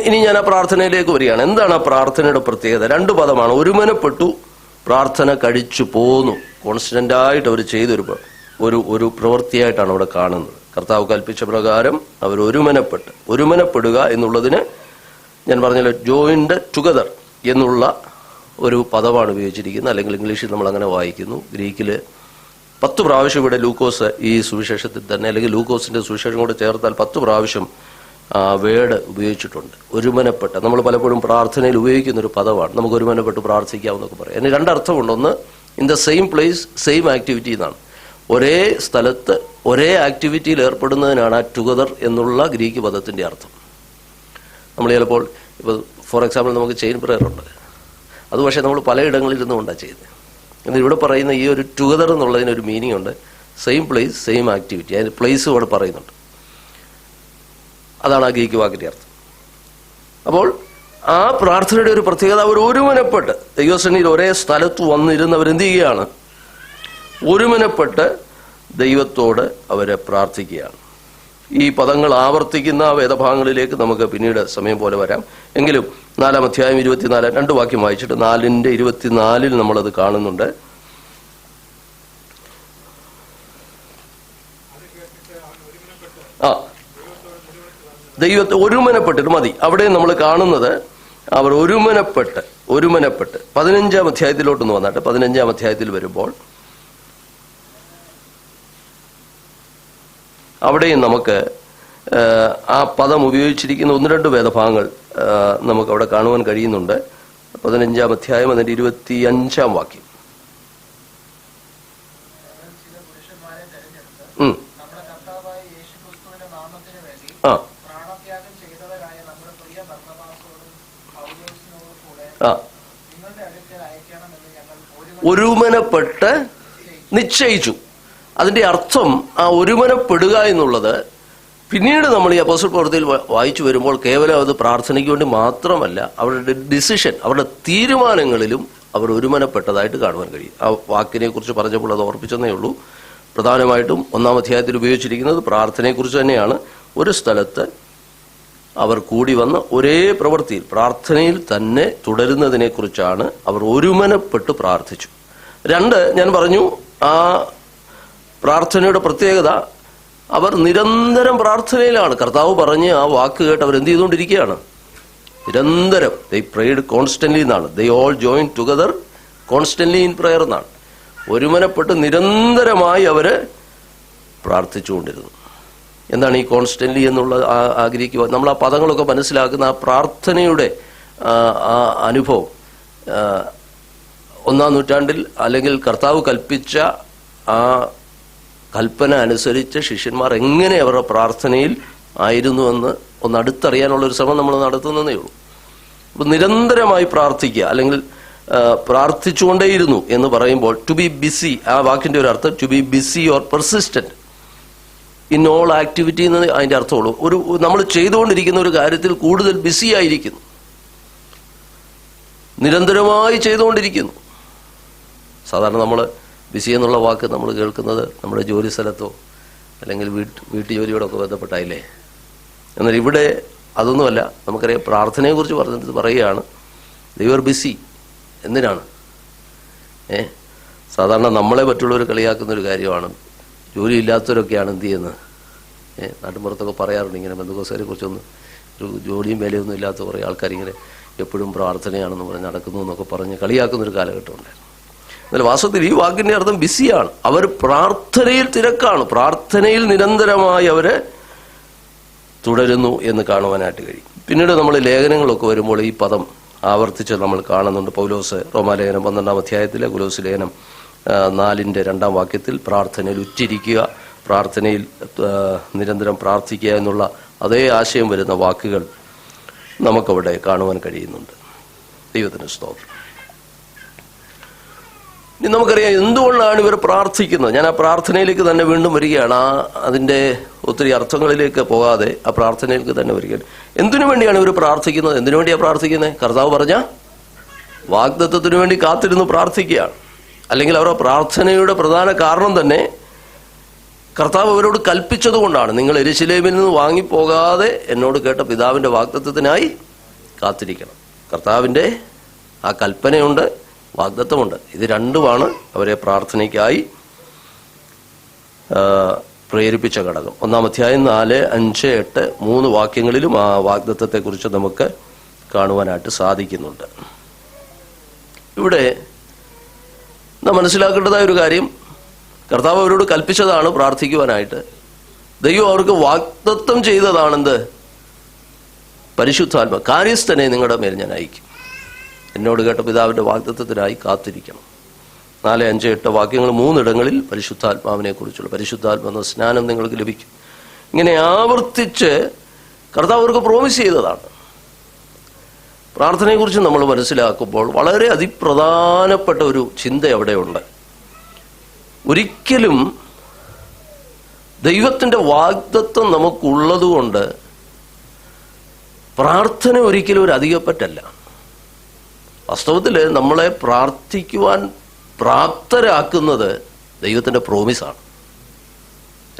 ഇനി ഞാൻ ആ പ്രാർത്ഥനയിലേക്ക് വരികയാണ്. എന്താണ് ആ പ്രാർത്ഥനയുടെ പ്രത്യേകത? 2 പദമാണ്. ഒരുമനപ്പെട്ടു, പ്രാർത്ഥന കഴിച്ചു പോന്നു. കോൺസ്റ്റന്റായിട്ട് അവർ ചെയ്തൊരു ഒരു പ്രവൃത്തിയായിട്ടാണ് അവിടെ കാണുന്നത്. കർത്താവ് കൽപ്പിച്ച പ്രകാരം അവർ ഒരുമനപ്പെടുക എന്നുള്ളതിന് ഞാൻ പറഞ്ഞല്ലോ, ജോയിൻഡ് ടുഗദർ എന്നുള്ള ഒരു പദമാണ് ഉപയോഗിച്ചിരിക്കുന്നത്. അല്ലെങ്കിൽ ഇംഗ്ലീഷിൽ നമ്മൾ അങ്ങനെ വായിക്കുന്നു. ഗ്രീക്കിൽ 10 പ്രാവശ്യം ഇവിടെ ലൂക്കോസ് ഈ സുവിശേഷത്തിൽ തന്നെ, അല്ലെങ്കിൽ ലൂക്കോസിന്റെ സുവിശേഷം കൂടെ ചേർത്താൽ 10 പ്രാവശ്യം വേർഡ് ഉപയോഗിച്ചിട്ടുണ്ട്. ഒരുമനപ്പെട്ട. നമ്മൾ പലപ്പോഴും പ്രാർത്ഥനയിൽ ഉപയോഗിക്കുന്ന ഒരു പദമാണ്. നമുക്ക് ഒരുമനപ്പെട്ട് പ്രാർത്ഥിക്കാമെന്നൊക്കെ പറയാം. അതിന് 2 അർത്ഥമുണ്ട്. ഒന്ന്, in the same place same activity എന്നാണ്. ഒരേ സ്ഥലത്ത് ഒരേ ആക്ടിവിറ്റിയിൽ ഏർപ്പെടുന്നതിനാണ് ആ ടുഗദർ എന്നുള്ള ഗ്രീക്ക് പദത്തിന്റെ അർത്ഥം. നമ്മൾ ചിലപ്പോൾ ഇപ്പോൾ ഫോർ എക്സാമ്പിൾ നമുക്ക് ചെയിൻ പ്രെയർ ഉണ്ട്. അത് പക്ഷേ നമ്മൾ പലയിടങ്ങളിൽ ഇരുന്നുകൊണ്ടാണ് ചെയ്യുന്നത്. എന്നാൽ ഇവിടെ പറയുന്ന ഈ ഒരു ടുഗദർ എന്നുള്ളതിനൊരു മീനിങ് ഉണ്ട്. Same place same activity. അതിന് പ്ലേസ് ഇവിടെ പറയുന്നുണ്ട്. അതാണ് ആ ഗ്രീക്ക് വാക്കിന്റെ അർത്ഥം. അപ്പോൾ ആ പ്രാർത്ഥനയുടെ ഒരു പ്രത്യേകത, അവർ ഒരുമനപ്പെട്ട് ദൈവസന്നിധിയിൽ ഒരേ സ്ഥലത്ത് വന്നിരുന്നവരെന്ത് ചെയ്യുകയാണ്? ഒരുമനപ്പെട്ട് ദൈവത്തോട് അവരെ പ്രാർത്ഥിക്കുകയാണ്. ഈ പദങ്ങൾ ആവർത്തിക്കുന്ന വേദഭാഗങ്ങളിലേക്ക് നമുക്ക് പിന്നീട് സമയം പോലെ വരാം. എങ്കിലും 4-ാം അധ്യായം 24, 2 വാക്യം വായിച്ചിട്ട് 4:24 നമ്മളത് കാണുന്നുണ്ട്. ദൈവത്തെ ഒരുമനപ്പെട്ടിട്ട് മതി. അവിടെ നമ്മൾ കാണുന്നത് അവർ ഒരുമനപ്പെട്ട് 15-ാം അധ്യായത്തിലോട്ടൊന്ന് വന്നാട്ടെ. 15-ാം അധ്യായത്തിൽ വരുമ്പോൾ അവിടെയും നമുക്ക് ആ പദം ഉപയോഗിച്ചിരിക്കുന്ന 1-2 വേദഭാഗങ്ങൾ നമുക്ക് അവിടെ കാണുവാൻ കഴിയുന്നുണ്ട്. 15-ാം അധ്യായം അതിന്റെ 25-ാം വാക്യം. ഒരുമനപ്പെട്ട് നിശ്ചയിച്ചു. അതിന്റെ അർത്ഥം ആ ഒരുമനപ്പെടുക എന്നുള്ളത് പിന്നീട് നമ്മൾ ഈ അപ്പോസ്തല പ്രവൃത്തിയിൽ വായിച്ചു വരുമ്പോൾ കേവലം അത് പ്രാർത്ഥനയ്ക്ക് വേണ്ടി മാത്രമല്ല, അവരുടെ ഡിസിഷൻ, അവരുടെ തീരുമാനങ്ങളിലും അവർ ഒരുമനപ്പെട്ടതായിട്ട് കാണുവാൻ കഴിയും. ആ വാക്കിനെ കുറിച്ച് പറഞ്ഞപ്പോൾ അത് ഓർപ്പിച്ചെന്നേ ഉള്ളൂ. പ്രധാനമായിട്ടും 1-ാം അധ്യായത്തിൽ ഉപയോഗിച്ചിരിക്കുന്നത് പ്രാർത്ഥനയെക്കുറിച്ച് തന്നെയാണ്. ഒരു സ്ഥലത്ത് അവർ കൂടി വന്ന് ഒരേ പ്രവൃത്തിയിൽ, പ്രാർത്ഥനയിൽ തന്നെ തുടരുന്നതിനെ കുറിച്ചാണ്. അവർ ഒരുമനപ്പെട്ട് പ്രാർത്ഥിച്ചു. 2, ഞാൻ പറഞ്ഞു ആ പ്രാർത്ഥനയുടെ പ്രത്യേകത, അവർ നിരന്തരം പ്രാർത്ഥനയിലാണ്. കർത്താവ് പറഞ്ഞ് ആ വാക്ക് കേട്ട് അവർ എന്ത് ചെയ്തുകൊണ്ടിരിക്കുകയാണ്? നിരന്തരം. ദേ പ്രേഡ് കോൺസ്റ്റന്റ്ലി എന്നാണ്. They all join together constantly in prayer എന്നാണ്. ഒരുമനപ്പെട്ട് നിരന്തരമായി അവര് പ്രാർത്ഥിച്ചുകൊണ്ടിരുന്നു. എന്താണ് ഈ കോൺസ്റ്റന്റ്ലി എന്നുള്ള ആഗ്രഹിക്കുക? നമ്മൾ ആ പദങ്ങളൊക്കെ മനസ്സിലാക്കുന്ന ആ പ്രാർത്ഥനയുടെ ആ അനുഭവം 1-ാം നൂറ്റാണ്ടിൽ, അല്ലെങ്കിൽ കർത്താവ് കൽപ്പിച്ച ആ കൽപ്പന അനുസരിച്ച് ശിഷ്യന്മാർ എങ്ങനെ അവരുടെ പ്രാർത്ഥനയിൽ ആയിരുന്നുവെന്ന് ഒന്ന് അടുത്തറിയാനുള്ളൊരു ശ്രമം നമ്മൾ നടത്തുന്നതേ ഉള്ളൂ. അപ്പം നിരന്തരമായി പ്രാർത്ഥിക്കുക, അല്ലെങ്കിൽ പ്രാർത്ഥിച്ചുകൊണ്ടേയിരുന്നു എന്ന് പറയുമ്പോൾ ടു ബി ബിസി, ആ വാക്കിന്റെ ഒരു അർത്ഥം to be busy or persistent in all activity എന്ന് അതിന്റെ അർത്ഥമുള്ളൂ. നമ്മൾ ചെയ്തുകൊണ്ടിരിക്കുന്ന ഒരു കാര്യത്തിൽ കൂടുതൽ ബിസി ആയിരിക്കുന്നു, നിരന്തരമായി ചെയ്തുകൊണ്ടിരിക്കുന്നു. സാധാരണ നമ്മൾ ബിസി എന്നുള്ള വാക്ക് നമ്മൾ കേൾക്കുന്നത് നമ്മുടെ ജോലി സ്ഥലത്തോ അല്ലെങ്കിൽ വീട്ടു ജോലിയോടൊക്കെ ബന്ധപ്പെട്ടായില്ലേ. എന്നാൽ ഇവിടെ അതൊന്നുമല്ല. നമുക്കറിയാം, പ്രാർത്ഥനയെക്കുറിച്ച് പറഞ്ഞിട്ട് പറയുകയാണ് ദേ ആർ ബിസി. എന്തിനാണ്? സാധാരണ നമ്മളെ മറ്റുള്ളവർ കളിയാക്കുന്നൊരു കാര്യമാണ്, ജോലി ഇല്ലാത്തവരൊക്കെയാണ് എന്ത് ചെയ്യുന്നത്. നാട്ടിൻപുറത്തൊക്കെ പറയാറുണ്ട് ഇങ്ങനെ, ബന്ധുക്കോസുകാരെ കുറിച്ചൊന്നും ഒരു ജോലിയും വിലയൊന്നും ഇല്ലാത്ത കുറേ ആൾക്കാരിങ്ങനെ എപ്പോഴും പ്രാർത്ഥനയാണെന്ന് പറഞ്ഞ് നടക്കുന്നു എന്നൊക്കെ പറഞ്ഞ് കളിയാക്കുന്നൊരു കാലഘട്ടമുണ്ടായിരുന്നു. എന്നാൽ വാസ്തവത്തിൽ ഈ വാക്കിന്റെ അർത്ഥം ബിസിയാണ്. അവർ പ്രാർത്ഥനയിൽ തിരക്കാണ്, പ്രാർത്ഥനയിൽ നിരന്തരമായി അവര് തുടരുന്നു എന്ന് കാണുവാനായിട്ട് കഴിയും. പിന്നീട് നമ്മൾ ലേഖനങ്ങളൊക്കെ വരുമ്പോൾ ഈ പദം ആവർത്തിച്ച് നമ്മൾ കാണുന്നുണ്ട്. പൗലോസ് റോമാലേഖനം 12-ാം അധ്യായത്തിലെ കൊലോസ്യ ലേഖനം 4-ന്റെ 2-ാം വാക്യത്തിൽ പ്രാർത്ഥനയിൽ ഉറ്റിരിക്കുക, പ്രാർത്ഥനയിൽ നിരന്തരം പ്രാർത്ഥിക്കുക എന്നുള്ള അതേ ആശയം വരുന്ന വാക്കുകൾ നമുക്കവിടെ കാണുവാൻ കഴിയുന്നുണ്ട്. ദൈവത്തിന് സ്തോത്രം. ഇനി നമുക്കറിയാം എന്തുകൊണ്ടാണ് ഇവർ പ്രാർത്ഥിക്കുന്നത്. ഞാൻ ആ പ്രാർത്ഥനയിലേക്ക് തന്നെ വീണ്ടും വരികയാണ്. അതിൻ്റെ ഒത്തിരി അർത്ഥങ്ങളിലേക്ക് പോകാതെ ആ പ്രാർത്ഥനയിലേക്ക് തന്നെ വരികയാണ്. എന്തിനു വേണ്ടിയാണ് ഇവർ പ്രാർത്ഥിക്കുന്നത്? എന്തിനു വേണ്ടിയാണ് പ്രാർത്ഥിക്കുന്നത്? കർത്താവ് പറഞ്ഞ വാഗ്ദത്തത്തിനു വേണ്ടി കാത്തിരുന്ന് പ്രാർത്ഥിക്കുകയാണ്. അല്ലെങ്കിൽ അവരുടെ പ്രാർത്ഥനയുടെ പ്രധാന കാരണം തന്നെ കർത്താവ് അവരോട് കൽപ്പിച്ചതുകൊണ്ടാണ്. നിങ്ങൾ യെരൂശലേമിൽ നിന്ന് വാങ്ങിപ്പോകാതെ എന്നോട് കേട്ട പിതാവിൻ്റെ വാഗ്ദത്തത്തിനായി കാത്തിരിക്കണം. കർത്താവിൻ്റെ ആ കൽപ്പനയുണ്ട്, വാഗ്ദത്തമുണ്ട്. ഇത് രണ്ടുമാണ് അവരെ പ്രാർത്ഥനയ്ക്കായി പ്രേരിപ്പിച്ച ഘടകം. 1-ാം അധ്യായം 4, 5, 8, 3 വാക്യങ്ങളിലും ആ വാഗ്ദത്തത്തെക്കുറിച്ച് നമുക്ക് കാണുവാനായിട്ട് സാധിക്കുന്നുണ്ട്. ഇവിടെ നാം മനസ്സിലാക്കേണ്ടതായ ഒരു കാര്യം, കർത്താവ് അവരോട് കൽപ്പിച്ചതാണ് പ്രാർത്ഥിക്കുവാനായിട്ട്. ദൈവം അവർക്ക് വാഗ്ദത്തം ചെയ്തതാണെന്ത്? പരിശുദ്ധാത്മ കാര്യസ്ഥനെ നിങ്ങളുടെ മേൽ ഞാൻ അയക്കും. എന്നോട് കേട്ട പിതാവിൻ്റെ വാഗ്ദത്തത്തിനായി കാത്തിരിക്കണം. 4, 5, 8 വാക്യങ്ങൾ 3 ഇടങ്ങളിൽ പരിശുദ്ധാത്മാവിനെ കുറിച്ചുള്ള പരിശുദ്ധാത്മ എന്ന സ്നാനം നിങ്ങൾക്ക് ലഭിക്കും. ഇങ്ങനെ ആവർത്തിച്ച് കർത്താവ് അവർക്ക് പ്രോമിസ് ചെയ്തതാണ്. പ്രാർത്ഥനയെക്കുറിച്ച് നമ്മൾ മനസ്സിലാക്കുമ്പോൾ വളരെ അതിപ്രധാനപ്പെട്ട ഒരു ചിന്ത അവിടെയുണ്ട്. ഒരിക്കലും ദൈവത്തിൻ്റെ വാഗ്ദത്തം നമുക്കുള്ളതുകൊണ്ട് പ്രാർത്ഥന ഒരിക്കലും ഒരു അധികപ്പറ്റല്ല. വാസ്തവത്തിൽ നമ്മളെ പ്രാർത്ഥിക്കുവാൻ പ്രാപ്തരാക്കുന്നത് ദൈവത്തിൻ്റെ പ്രോമിസാണ്.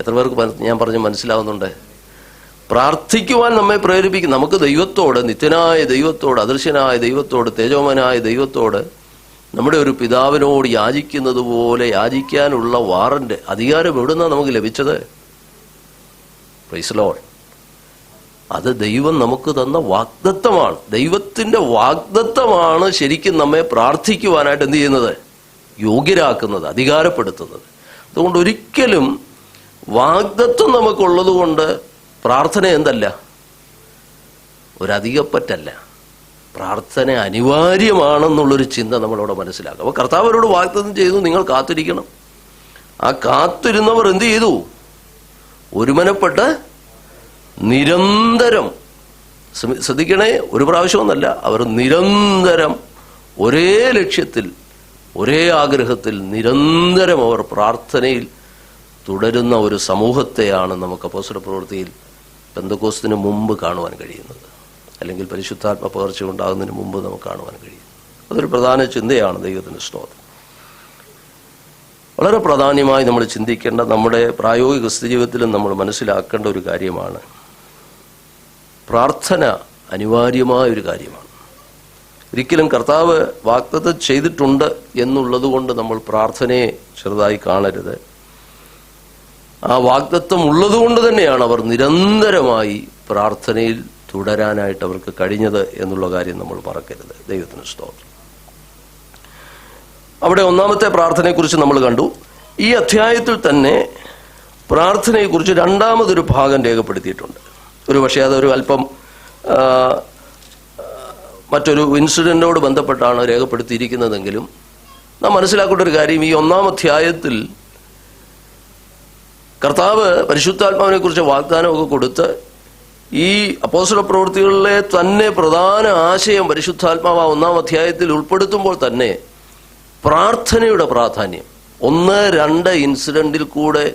എത്ര പേർക്ക് ഞാൻ പറഞ്ഞ് മനസ്സിലാവുന്നുണ്ട്? പ്രാർത്ഥിക്കുവാൻ നമ്മെ പ്രേരിപ്പിക്കും. നമുക്ക് ദൈവത്തോട്, നിത്യനായ ദൈവത്തോട്, അദൃശ്യനായ ദൈവത്തോട്, തേജോമനായ ദൈവത്തോട്, നമ്മുടെ ഒരു പിതാവിനോട് യാചിക്കുന്നത് പോലെ യാചിക്കാനുള്ള വാറന്റ്, അധികാരം എവിടുന്നാണ് നമുക്ക് ലഭിച്ചത്? Praise lord. അത് ദൈവം നമുക്ക് തന്ന വാഗ്ദത്തമാണ്. ദൈവത്തിൻ്റെ വാഗ്ദത്തമാണ് ശരിക്കും നമ്മെ പ്രാർത്ഥിക്കുവാനായിട്ട് എന്ത് ചെയ്യുന്നത്? യോഗ്യരാക്കുന്നത്, അധികാരപ്പെടുത്തുന്നത്. അതുകൊണ്ട് ഒരിക്കലും വാഗ്ദത്തം നമുക്കുള്ളത് കൊണ്ട് പ്രാർത്ഥന എന്തല്ല? ഒരധികപ്പറ്റല്ല. പ്രാർത്ഥന അനിവാര്യമാണെന്നുള്ളൊരു ചിന്ത നമ്മളവിടെ മനസ്സിലാക്കുക. അപ്പോൾ കർത്താവ് അവരോട് വാഗ്ദത്തം ചെയ്തു, നിങ്ങൾ കാത്തിരിക്കണം. ആ കാത്തിരുന്നവർ എന്ത് ചെയ്തു? ഒരുമനപ്പെട്ട് നിരന്തരം, ശ്രദ്ധിക്കണേ, ഒരു പ്രാവശ്യമൊന്നല്ല, അവർ നിരന്തരം ഒരേ ലക്ഷ്യത്തിൽ, ഒരേ ആഗ്രഹത്തിൽ നിരന്തരം അവർ പ്രാർത്ഥനയിൽ തുടരുന്ന ഒരു സമൂഹത്തെയാണ് നമുക്ക് അപ്പോസ്തലപ്രവൃത്തിയിൽ പെന്തക്കോസ്തിന് മുമ്പ് കാണുവാൻ കഴിയുന്നത്. അല്ലെങ്കിൽ പരിശുദ്ധാത്മ പകർച്ച ഉണ്ടാകുന്നതിന് മുമ്പ് നമുക്ക് കാണുവാൻ കഴിയും. അതൊരു പ്രധാന ചിന്തയാണ്. ദൈവത്തിന് സ്തോത്രം. വളരെ പ്രാധാന്യമായി നമ്മൾ ചിന്തിക്കേണ്ട, നമ്മുടെ പ്രായോഗിക ക്രിസ്ത്യ ജീവിതത്തിലും നമ്മൾ മനസ്സിലാക്കേണ്ട ഒരു കാര്യമാണ്. പ്രാർത്ഥന അനിവാര്യമായ ഒരു കാര്യമാണ്. ഒരിക്കലും കർത്താവ് വാഗ്ദത്തം ചെയ്തിട്ടുണ്ട് എന്നുള്ളത് കൊണ്ട് നമ്മൾ പ്രാർത്ഥനയെ ചെറുതായി കാണരുത്. ആ വാഗ്ദത്തം ഉള്ളതുകൊണ്ട് തന്നെയാണ് അവർ നിരന്തരമായി പ്രാർത്ഥനയിൽ തുടരാനായിട്ട് അവർക്ക് കഴിഞ്ഞത് എന്നുള്ള കാര്യം നമ്മൾ മറക്കരുത്. ദൈവത്തിന് സ്തോത്രം. അവിടെ 1-ാമത്തെ പ്രാർത്ഥനയെക്കുറിച്ച് നമ്മൾ കണ്ടു. ഈ അധ്യായത്തിൽ തന്നെ പ്രാർത്ഥനയെക്കുറിച്ച് 2-മതൊരു ഭാഗം രേഖപ്പെടുത്തിയിട്ടുണ്ട്. ഒരു പക്ഷേ അതൊരു അല്പം മറ്റൊരു ഇൻസിഡൻറ്റോട് ബന്ധപ്പെട്ടാണ് രേഖപ്പെടുത്തിയിരിക്കുന്നതെങ്കിലും നാം മനസ്സിലാക്കേണ്ട ഒരു കാര്യം, ഈ 1-ാം അധ്യായത്തിൽ കർത്താവ് പരിശുദ്ധാത്മാവിനെ കുറിച്ച് വാഗ്ദാനമൊക്കെ കൊടുത്ത് ഈ അപ്പോസ്തല പ്രവൃത്തികളിലെ തന്നെ പ്രധാന ആശയം പരിശുദ്ധാത്മാവ് 1-ാം അധ്യായത്തിൽ ഉൾപ്പെടുത്തുമ്പോൾ തന്നെ പ്രാർത്ഥനയുടെ പ്രാധാന്യം 1-2 ഇൻസിഡന്റിൽ കൂടെ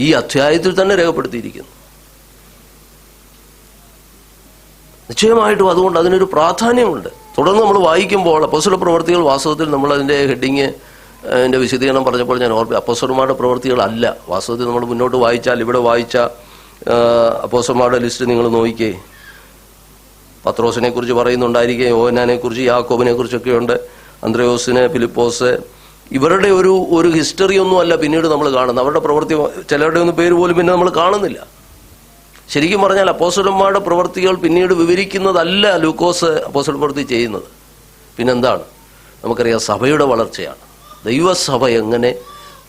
ഈ അധ്യായത്തിൽ തന്നെ രേഖപ്പെടുത്തിയിരിക്കുന്നു. നിശ്ചയമായിട്ടും അതുകൊണ്ട് അതിനൊരു പ്രാധാന്യമുണ്ട്. തുടർന്ന് നമ്മൾ വായിക്കുമ്പോൾ അപ്പോസ്തല പ്രവൃത്തികൾ, വാസ്തവത്തിൽ നമ്മൾ അതിൻ്റെ ഹെഡിങ്, അതിൻ്റെ വിശദീകരണം പറഞ്ഞപ്പോൾ ഞാൻ ഓർമ്മ, അപ്പോസ്തലന്മാരുടെ പ്രവൃത്തികളല്ല. വാസ്തവത്തിൽ നമ്മൾ മുന്നോട്ട് വായിച്ചാൽ, ഇവിടെ വായിച്ച അപ്പോസ്തലന്മാരുടെ ലിസ്റ്റ് നിങ്ങൾ നോക്കിക്കേ. പത്രോസിനെ കുറിച്ച് പറയുന്നുണ്ടായിരിക്കും, യോഹന്നാനെ കുറിച്ച്, യാക്കോബിനെ കുറിച്ചൊക്കെ ഉണ്ട്, അന്ത്രയോസിനെ, ഫിലിപ്പോസ്. ഇവരുടെ ഒരു ഹിസ്റ്ററി ഒന്നും അല്ല പിന്നീട് നമ്മൾ കാണുന്നത്. അവരുടെ പ്രവൃത്തി, ചിലരുടെ ഒന്നും പേര് പോലും പിന്നെ നമ്മൾ കാണുന്നില്ല. ശരിക്കും പറഞ്ഞാൽ അപ്പോസ്തലന്മാരുടെ പ്രവൃത്തികൾ പിന്നീട് വിവരിക്കുന്നതല്ല ലൂക്കോസ് അപ്പോസ്തല പ്രവൃത്തി ചെയ്യുന്നത്. പിന്നെന്താണ്? നമുക്കറിയാം, സഭയുടെ വളർച്ചയാണ്. ദൈവസഭ എങ്ങനെ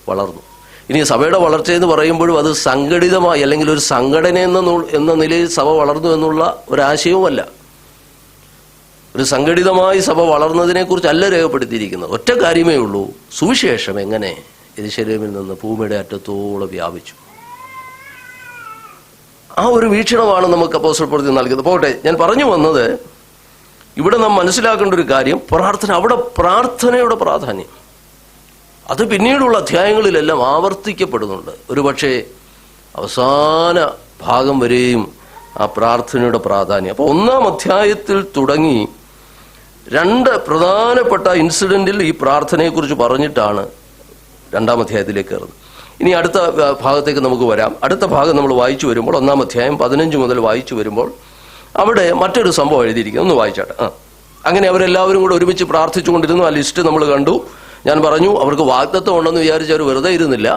വളർന്നു. ഇനി സഭയുടെ വളർച്ച എന്ന് പറയുമ്പോഴും അത് സംഘടിതമായി, അല്ലെങ്കിൽ ഒരു സംഘടന എന്ന നിലയിൽ സഭ വളർന്നു എന്നുള്ള ഒരാശയവുമല്ല. ഒരു സംഘടിതമായി സഭ വളർന്നതിനെക്കുറിച്ചല്ല രേഖപ്പെടുത്തിയിരിക്കുന്നത്. ഒറ്റ കാര്യമേ ഉള്ളൂ, സുവിശേഷം എങ്ങനെ യെരൂശലേമിൽ നിന്ന് ഭൂമിയുടെ അറ്റത്തോളം വ്യാപിച്ചു. ആ ഒരു വീക്ഷണമാണ് നമുക്ക് അപ്പോസ്തല പ്രവൃത്തി നൽകുന്നത്. പോട്ടെ, ഞാൻ പറഞ്ഞു വന്നത്, ഇവിടെ നാം മനസ്സിലാക്കേണ്ട ഒരു കാര്യം, പ്രാർത്ഥന, അവിടെ പ്രാർത്ഥനയുടെ പ്രാധാന്യം അത് പിന്നീടുള്ള അധ്യായങ്ങളിലെല്ലാം ആവർത്തിക്കപ്പെടുന്നുണ്ട്. ഒരുപക്ഷെ അവസാന ഭാഗം വരെയും ആ പ്രാർത്ഥനയുടെ പ്രാധാന്യം. അപ്പോൾ 1-ാം അധ്യായത്തിൽ തുടങ്ങി രണ്ട് പ്രധാനപ്പെട്ട ഇൻസിഡന്റിൽ ഈ പ്രാർത്ഥനയെക്കുറിച്ച് പറഞ്ഞിട്ടാണ് 2-ാം അധ്യായത്തിലേക്ക് കയറുന്നത്. ഇനി അടുത്ത ഭാഗത്തേക്ക് നമുക്ക് വരാം. അടുത്ത ഭാഗം നമ്മൾ വായിച്ചു വരുമ്പോൾ 1-ാം അധ്യായം 15 മുതൽ വായിച്ചു വരുമ്പോൾ അവിടെ മറ്റൊരു സംഭവം എഴുതിയിരിക്കുന്നു. ഒന്ന് വായിച്ചാട്ടെ. അങ്ങനെ അവരെല്ലാവരും കൂടെ ഒരുമിച്ച് പ്രാർത്ഥിച്ചുകൊണ്ടിരുന്നു. ആ ലിസ്റ്റ് നമ്മൾ കണ്ടു. ഞാൻ പറഞ്ഞു അവർക്ക് വാഗ്ദത്തം ഉണ്ടെന്ന് വിചാരിച്ച് അവർ വെറുതെ ഇരുന്നില്ല.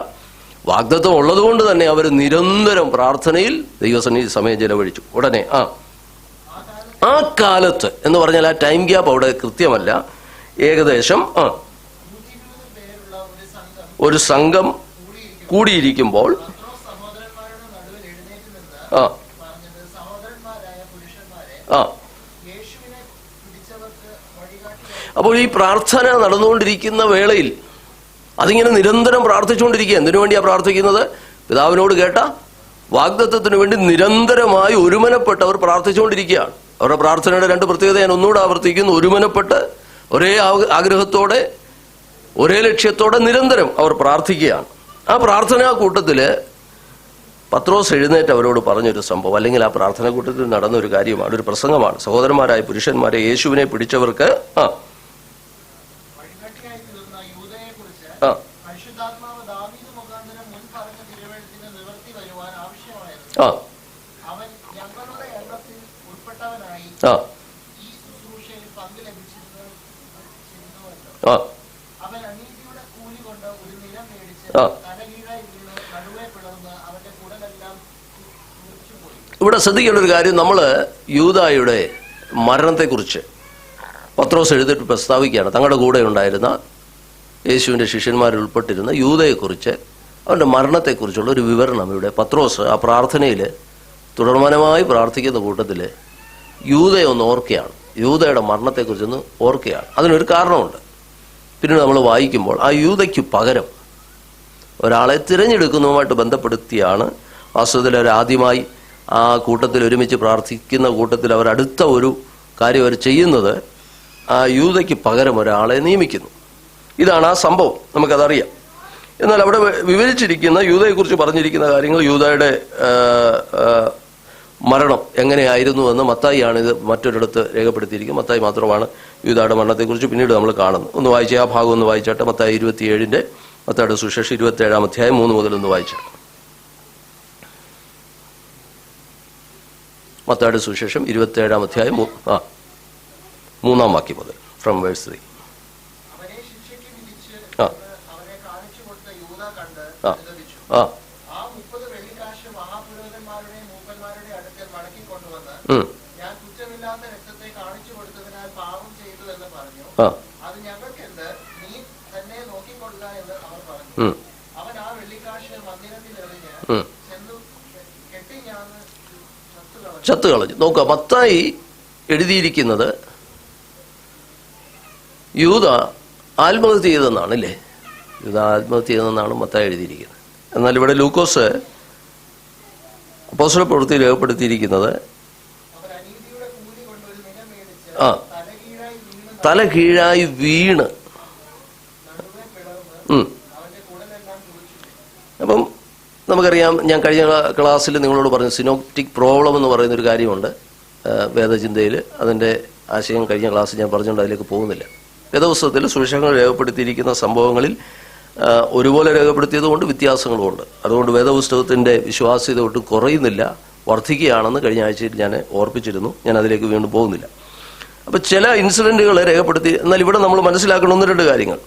വാഗ്ദത്തം ഉള്ളതുകൊണ്ട് തന്നെ അവർ നിരന്തരം പ്രാർത്ഥനയിൽ ദൈവസന്നിധി സമയം ചെലവഴിച്ചു. ഉടനെ ആ കാലത്ത് എന്ന് പറഞ്ഞാൽ ആ ടൈം ഗ്യാപ്പ് അവിടെ കൃത്യമല്ല. ഏകദേശം ഒരു സംഘം കൂടിയിരിക്കുമ്പോൾ അപ്പോൾ ഈ പ്രാർത്ഥന നടന്നുകൊണ്ടിരിക്കുന്ന വേളയിൽ അതിങ്ങനെ നിരന്തരം പ്രാർത്ഥിച്ചുകൊണ്ടിരിക്കുക. എന്തിനു വേണ്ടിയാണ് പ്രാർത്ഥിക്കുന്നത്? പിതാവിനോട് കേട്ട വാഗ്ദത്തത്തിന് വേണ്ടി നിരന്തരമായി ഒരുമനപ്പെട്ട് അവർ പ്രാർത്ഥിച്ചുകൊണ്ടിരിക്കുകയാണ്. അവരുടെ പ്രാർത്ഥനയുടെ 2 പ്രത്യേകത ഞാൻ ഒന്നുകൂടെ ആവർത്തിക്കുന്നു. ഒരുമനപ്പെട്ട് ഒരേ ആഗ്രഹത്തോടെ ഒരേ ലക്ഷ്യത്തോടെ നിരന്തരം അവർ പ്രാർത്ഥിക്കുകയാണ്. ആ പ്രാർത്ഥനാ കൂട്ടത്തില് പത്രോസ് എഴുന്നേറ്റ് അവരോട് പറഞ്ഞൊരു സംഭവം, അല്ലെങ്കിൽ ആ പ്രാർത്ഥനാ കൂട്ടത്തിൽ നടന്ന ഒരു കാര്യമാണ്, ഒരു പ്രസംഗമാണ്. സഹോദരന്മാരായ പുരുഷന്മാരെ, യേശുവിനെ പിടിച്ചവർക്ക് ഇവിടെ ശ്രദ്ധിക്കേണ്ട ഒരു കാര്യം, നമ്മൾ യൂദായുടെ മരണത്തെക്കുറിച്ച് പത്രോസ് എഴുതിയിട്ട് പ്രസ്താവിക്കുകയാണ്. തങ്ങളുടെ കൂടെ ഉണ്ടായിരുന്ന യേശുവിൻ്റെ ശിഷ്യന്മാരിൽ ഉൾപ്പെട്ടിരുന്ന യൂദയെക്കുറിച്ച്, അവൻ്റെ മരണത്തെക്കുറിച്ചുള്ള ഒരു വിവരണം ഇവിടെ പത്രോസ് ആ പ്രാർത്ഥനയിൽ തുടർമാനമായി പ്രാർത്ഥിക്കുന്ന കൂട്ടത്തിൽ യൂദയെ ഒന്ന് ഓർക്കുകയാണ്. യൂദയുടെ മരണത്തെക്കുറിച്ചൊന്ന് ഓർക്കുകയാണ്. അതിനൊരു കാരണമുണ്ട്. പിന്നെ നമ്മൾ വായിക്കുമ്പോൾ ആ യൂദയ്ക്ക് പകരം ഒരാളെ തിരഞ്ഞെടുക്കുന്നതുമായിട്ട് ബന്ധപ്പെടുത്തിയാണ് വാസ്തവത്തിൽ അവർ ആദ്യമായി ആ കൂട്ടത്തിൽ ഒരുമിച്ച് പ്രാർത്ഥിക്കുന്ന കൂട്ടത്തിൽ അവർ അടുത്ത ഒരു കാര്യം അവർ ചെയ്യുന്നത്, ആ യൂദയ്ക്ക് പകരം ഒരാളെ നിയമിക്കുന്നു. ഇതാണ് ആ സംഭവം, നമുക്കതറിയാം. എന്നാൽ അവിടെ വിവരിച്ചിരിക്കുന്ന യൂദയെക്കുറിച്ച് പറഞ്ഞിരിക്കുന്ന കാര്യങ്ങൾ, യൂദയുടെ മരണം എങ്ങനെയായിരുന്നു എന്ന് മത്തായിയാണ് ഇത് മറ്റൊരിടത്ത് രേഖപ്പെടുത്തിയിരിക്കുന്നത്. മത്തായി മാത്രമാണ് യൂദയുടെ മരണത്തെക്കുറിച്ച് പിന്നീട് നമ്മൾ കാണുന്നത്. ഒന്ന് വായിച്ച ആ ഭാഗം ഒന്ന് വായിച്ചാട്ടെ. മത്തായി 27 മത്തായിയുടെ സുവിശേഷം 27-ാം അധ്യായം 3 മുതൽ ഒന്ന് വായിച്ചാട്ടെ. മത്തായിയുടെ സുവിശേഷം 27-ാം അധ്യായം 3-ാം വാക്യം മുതൽ, ഫ്രം വേഴ്സ് 3. ചത്തുകളഞ്ഞു. നോക്കുക, മത്തായി എഴുതിയിരിക്കുന്നത് യൂദ ആത്മഹത്യ ചെയ്തെന്നാണ്, അല്ലേ? യൂദ ആത്മഹത്യ ചെയ്തെന്നാണ് മത്തായി എഴുതിയിരിക്കുന്നത്. എന്നാൽ ഇവിടെ ലൂക്കോസ് അപ്പോസ്തല പ്രവൃത്തി രേഖപ്പെടുത്തിയിരിക്കുന്നത് തല കീഴായി വീണ്. അപ്പം നമുക്കറിയാം, ഞാൻ കഴിഞ്ഞ ക്ലാസ്സിൽ നിങ്ങളോട് പറഞ്ഞു, സിനോപ്റ്റിക് പ്രോബ്ലം എന്ന് പറയുന്നൊരു കാര്യമുണ്ട് വേദചിന്തയിൽ. അതിൻ്റെ ആശയം കഴിഞ്ഞ ക്ലാസ്സിൽ ഞാൻ പറഞ്ഞുകൊണ്ട് അതിലേക്ക് പോകുന്നില്ല. വേദപുസ്തകത്തിൽ സുവിശേഷങ്ങൾ രേഖപ്പെടുത്തിയിരിക്കുന്ന സംഭവങ്ങളിൽ ഒരുപോലെ രേഖപ്പെടുത്തിയതുകൊണ്ട് വ്യത്യാസങ്ങളുമുണ്ട്. അതുകൊണ്ട് വേദപുസ്തകത്തിൻ്റെ വിശ്വാസ്യത ഒട്ടും കുറയുന്നില്ല, വർദ്ധിക്കുകയാണെന്ന് കഴിഞ്ഞ ആഴ്ചയിൽ ഞാൻ ഓർപ്പിച്ചിരുന്നു. ഞാൻ അതിലേക്ക് വീണ്ടും പോകുന്നില്ല. അപ്പം ചില ഇൻസിഡൻറ്റുകൾ രേഖപ്പെടുത്തി. എന്നാൽ ഇവിടെ നമ്മൾ മനസ്സിലാക്കണം 1-2 കാര്യങ്ങൾ.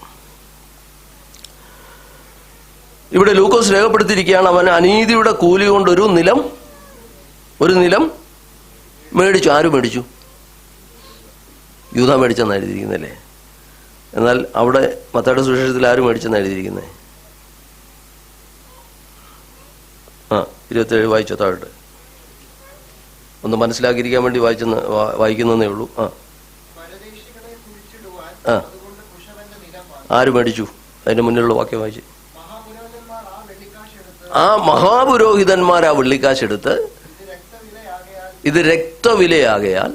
ഇവിടെ ലൂക്കോസ് രേഖപ്പെടുത്തിയിരിക്കുകയാണ്, അവൻ അനീതിയുടെ കൂലി കൊണ്ട് ഒരു നിലം മേടിച്ചു. ആര് മേടിച്ചു? യൂദാ മേടിച്ചെന്നാണ് എഴുതിയിരിക്കുന്നല്ലേ. എന്നാൽ അവിടെ മത്തായിയുടെ സുവിശേഷത്തിൽ ആര് മേടിച്ചെന്നാണ് എഴുതിയിരിക്കുന്നത്? 27 വായിച്ചോ താഴോട്ട്. ഒന്ന് മനസ്സിലാക്കിയിരിക്കാൻ വേണ്ടി വായിക്കുന്നതേ ഉള്ളൂ. ആര് മേടിച്ചു? അതിന്റെ മുന്നിലുള്ള വാക്യം വായിച്ച്. ആ മഹാപുരോഹിതന്മാർ ആ വെള്ളിക്കാശെടുത്ത്, ഇത് രക്തവിലയാകയാൽ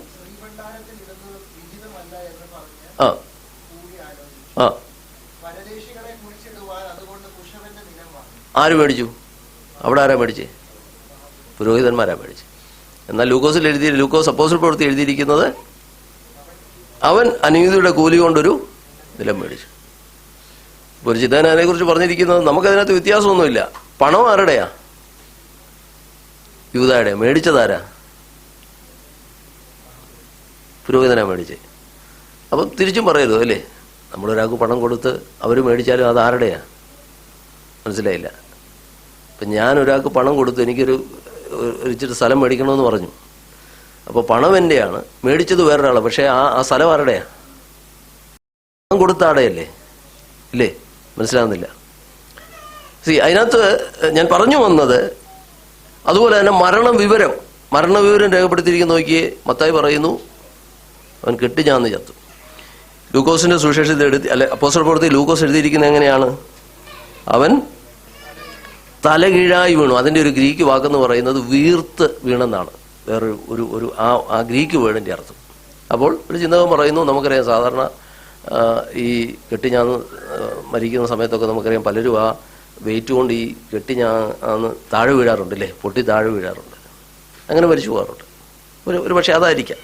ആര് മേടിച്ചു? അവിടെ ആരാ മേടിച്ചേ? പുരോഹിതന്മാരാ മേടിച്ചു. എന്നാൽ ലൂക്കോസിൽ ലൂക്കോസ് അപ്പോസ്തല പ്രവൃത്തി എഴുതിയിരിക്കുന്നത് അവൻ അനീതിയുടെ കൂലി കൊണ്ടൊരു നിലം മേടിച്ചു. ഇപ്പോൾ ഒരു ചിന്താനെ കുറിച്ച് പറഞ്ഞിരിക്കുന്നത് നമുക്കതിനകത്ത് വ്യത്യാസമൊന്നുമില്ല. പണം ആരുടെയാ? യൂദായുടെ. മേടിച്ചതാരാ? പുരോഹിതനാ മേടിച്ചേ. അപ്പം തിരിച്ചും പറയരുത് അല്ലേ, നമ്മളൊരാൾക്ക് പണം കൊടുത്ത് അവർ മേടിച്ചാലും അത് ആരുടെയാ? മനസ്സിലായില്ല. ഇപ്പം ഞാൻ ഒരാൾക്ക് പണം കൊടുത്ത് എനിക്കൊരു ഇച്ചിരി സ്ഥലം മേടിക്കണമെന്ന് പറഞ്ഞു. അപ്പോൾ പണം എൻ്റെയാണ്, മേടിച്ചത് വേറൊരാളാണ്. പക്ഷേ ആ സ്ഥലം ആരുടെയാ? പണം കൊടുത്ത ആടെയല്ലേ? ഇല്ലേ? മനസ്സിലാകുന്നില്ല. അതിനകത്ത് ഞാൻ പറഞ്ഞു വന്നത്, അതുപോലെ തന്നെ മരണവിവരം രേഖപ്പെടുത്തിയിരിക്കുന്ന നോക്കിയേ. മത്തായി പറയുന്നു അവൻ കെട്ടിഞ്ഞാന്ന് ചത്തു. ലൂക്കോസിന്റെ സുവിശേഷത്തിൽ അപ്പോസ്തല പ്രവൃത്തി ലൂക്കോസ് എഴുതിയിരിക്കുന്നത് എങ്ങനെയാണ്? അവൻ തലകീഴായി വീണു. അതിൻ്റെ ഒരു ഗ്രീക്ക് വാക്കെന്ന് പറയുന്നത് വീർത്ത് വീണെന്നാണ്. വേറെ ഒരു ആ ഗ്രീക്ക് വേർഡിൻ്റെ അർത്ഥം. അപ്പോൾ ഒരു ചിന്തകൻ പറയുന്നു, നമുക്കറിയാം സാധാരണ ഈ കെട്ടിഞ്ഞാന്ന് മരിക്കുന്ന സമയത്തൊക്കെ നമുക്കറിയാം പലരും ആ വെയിറ്റ് കൊണ്ട് ഈ കെട്ടിഞ്ഞാന്ന് താഴെ വീഴാറുണ്ട് അല്ലേ, പൊട്ടി താഴെ വീഴാറുണ്ട്, അങ്ങനെ മരിച്ചു പോകാറുണ്ട്. ഒരു പക്ഷേ അതായിരിക്കാം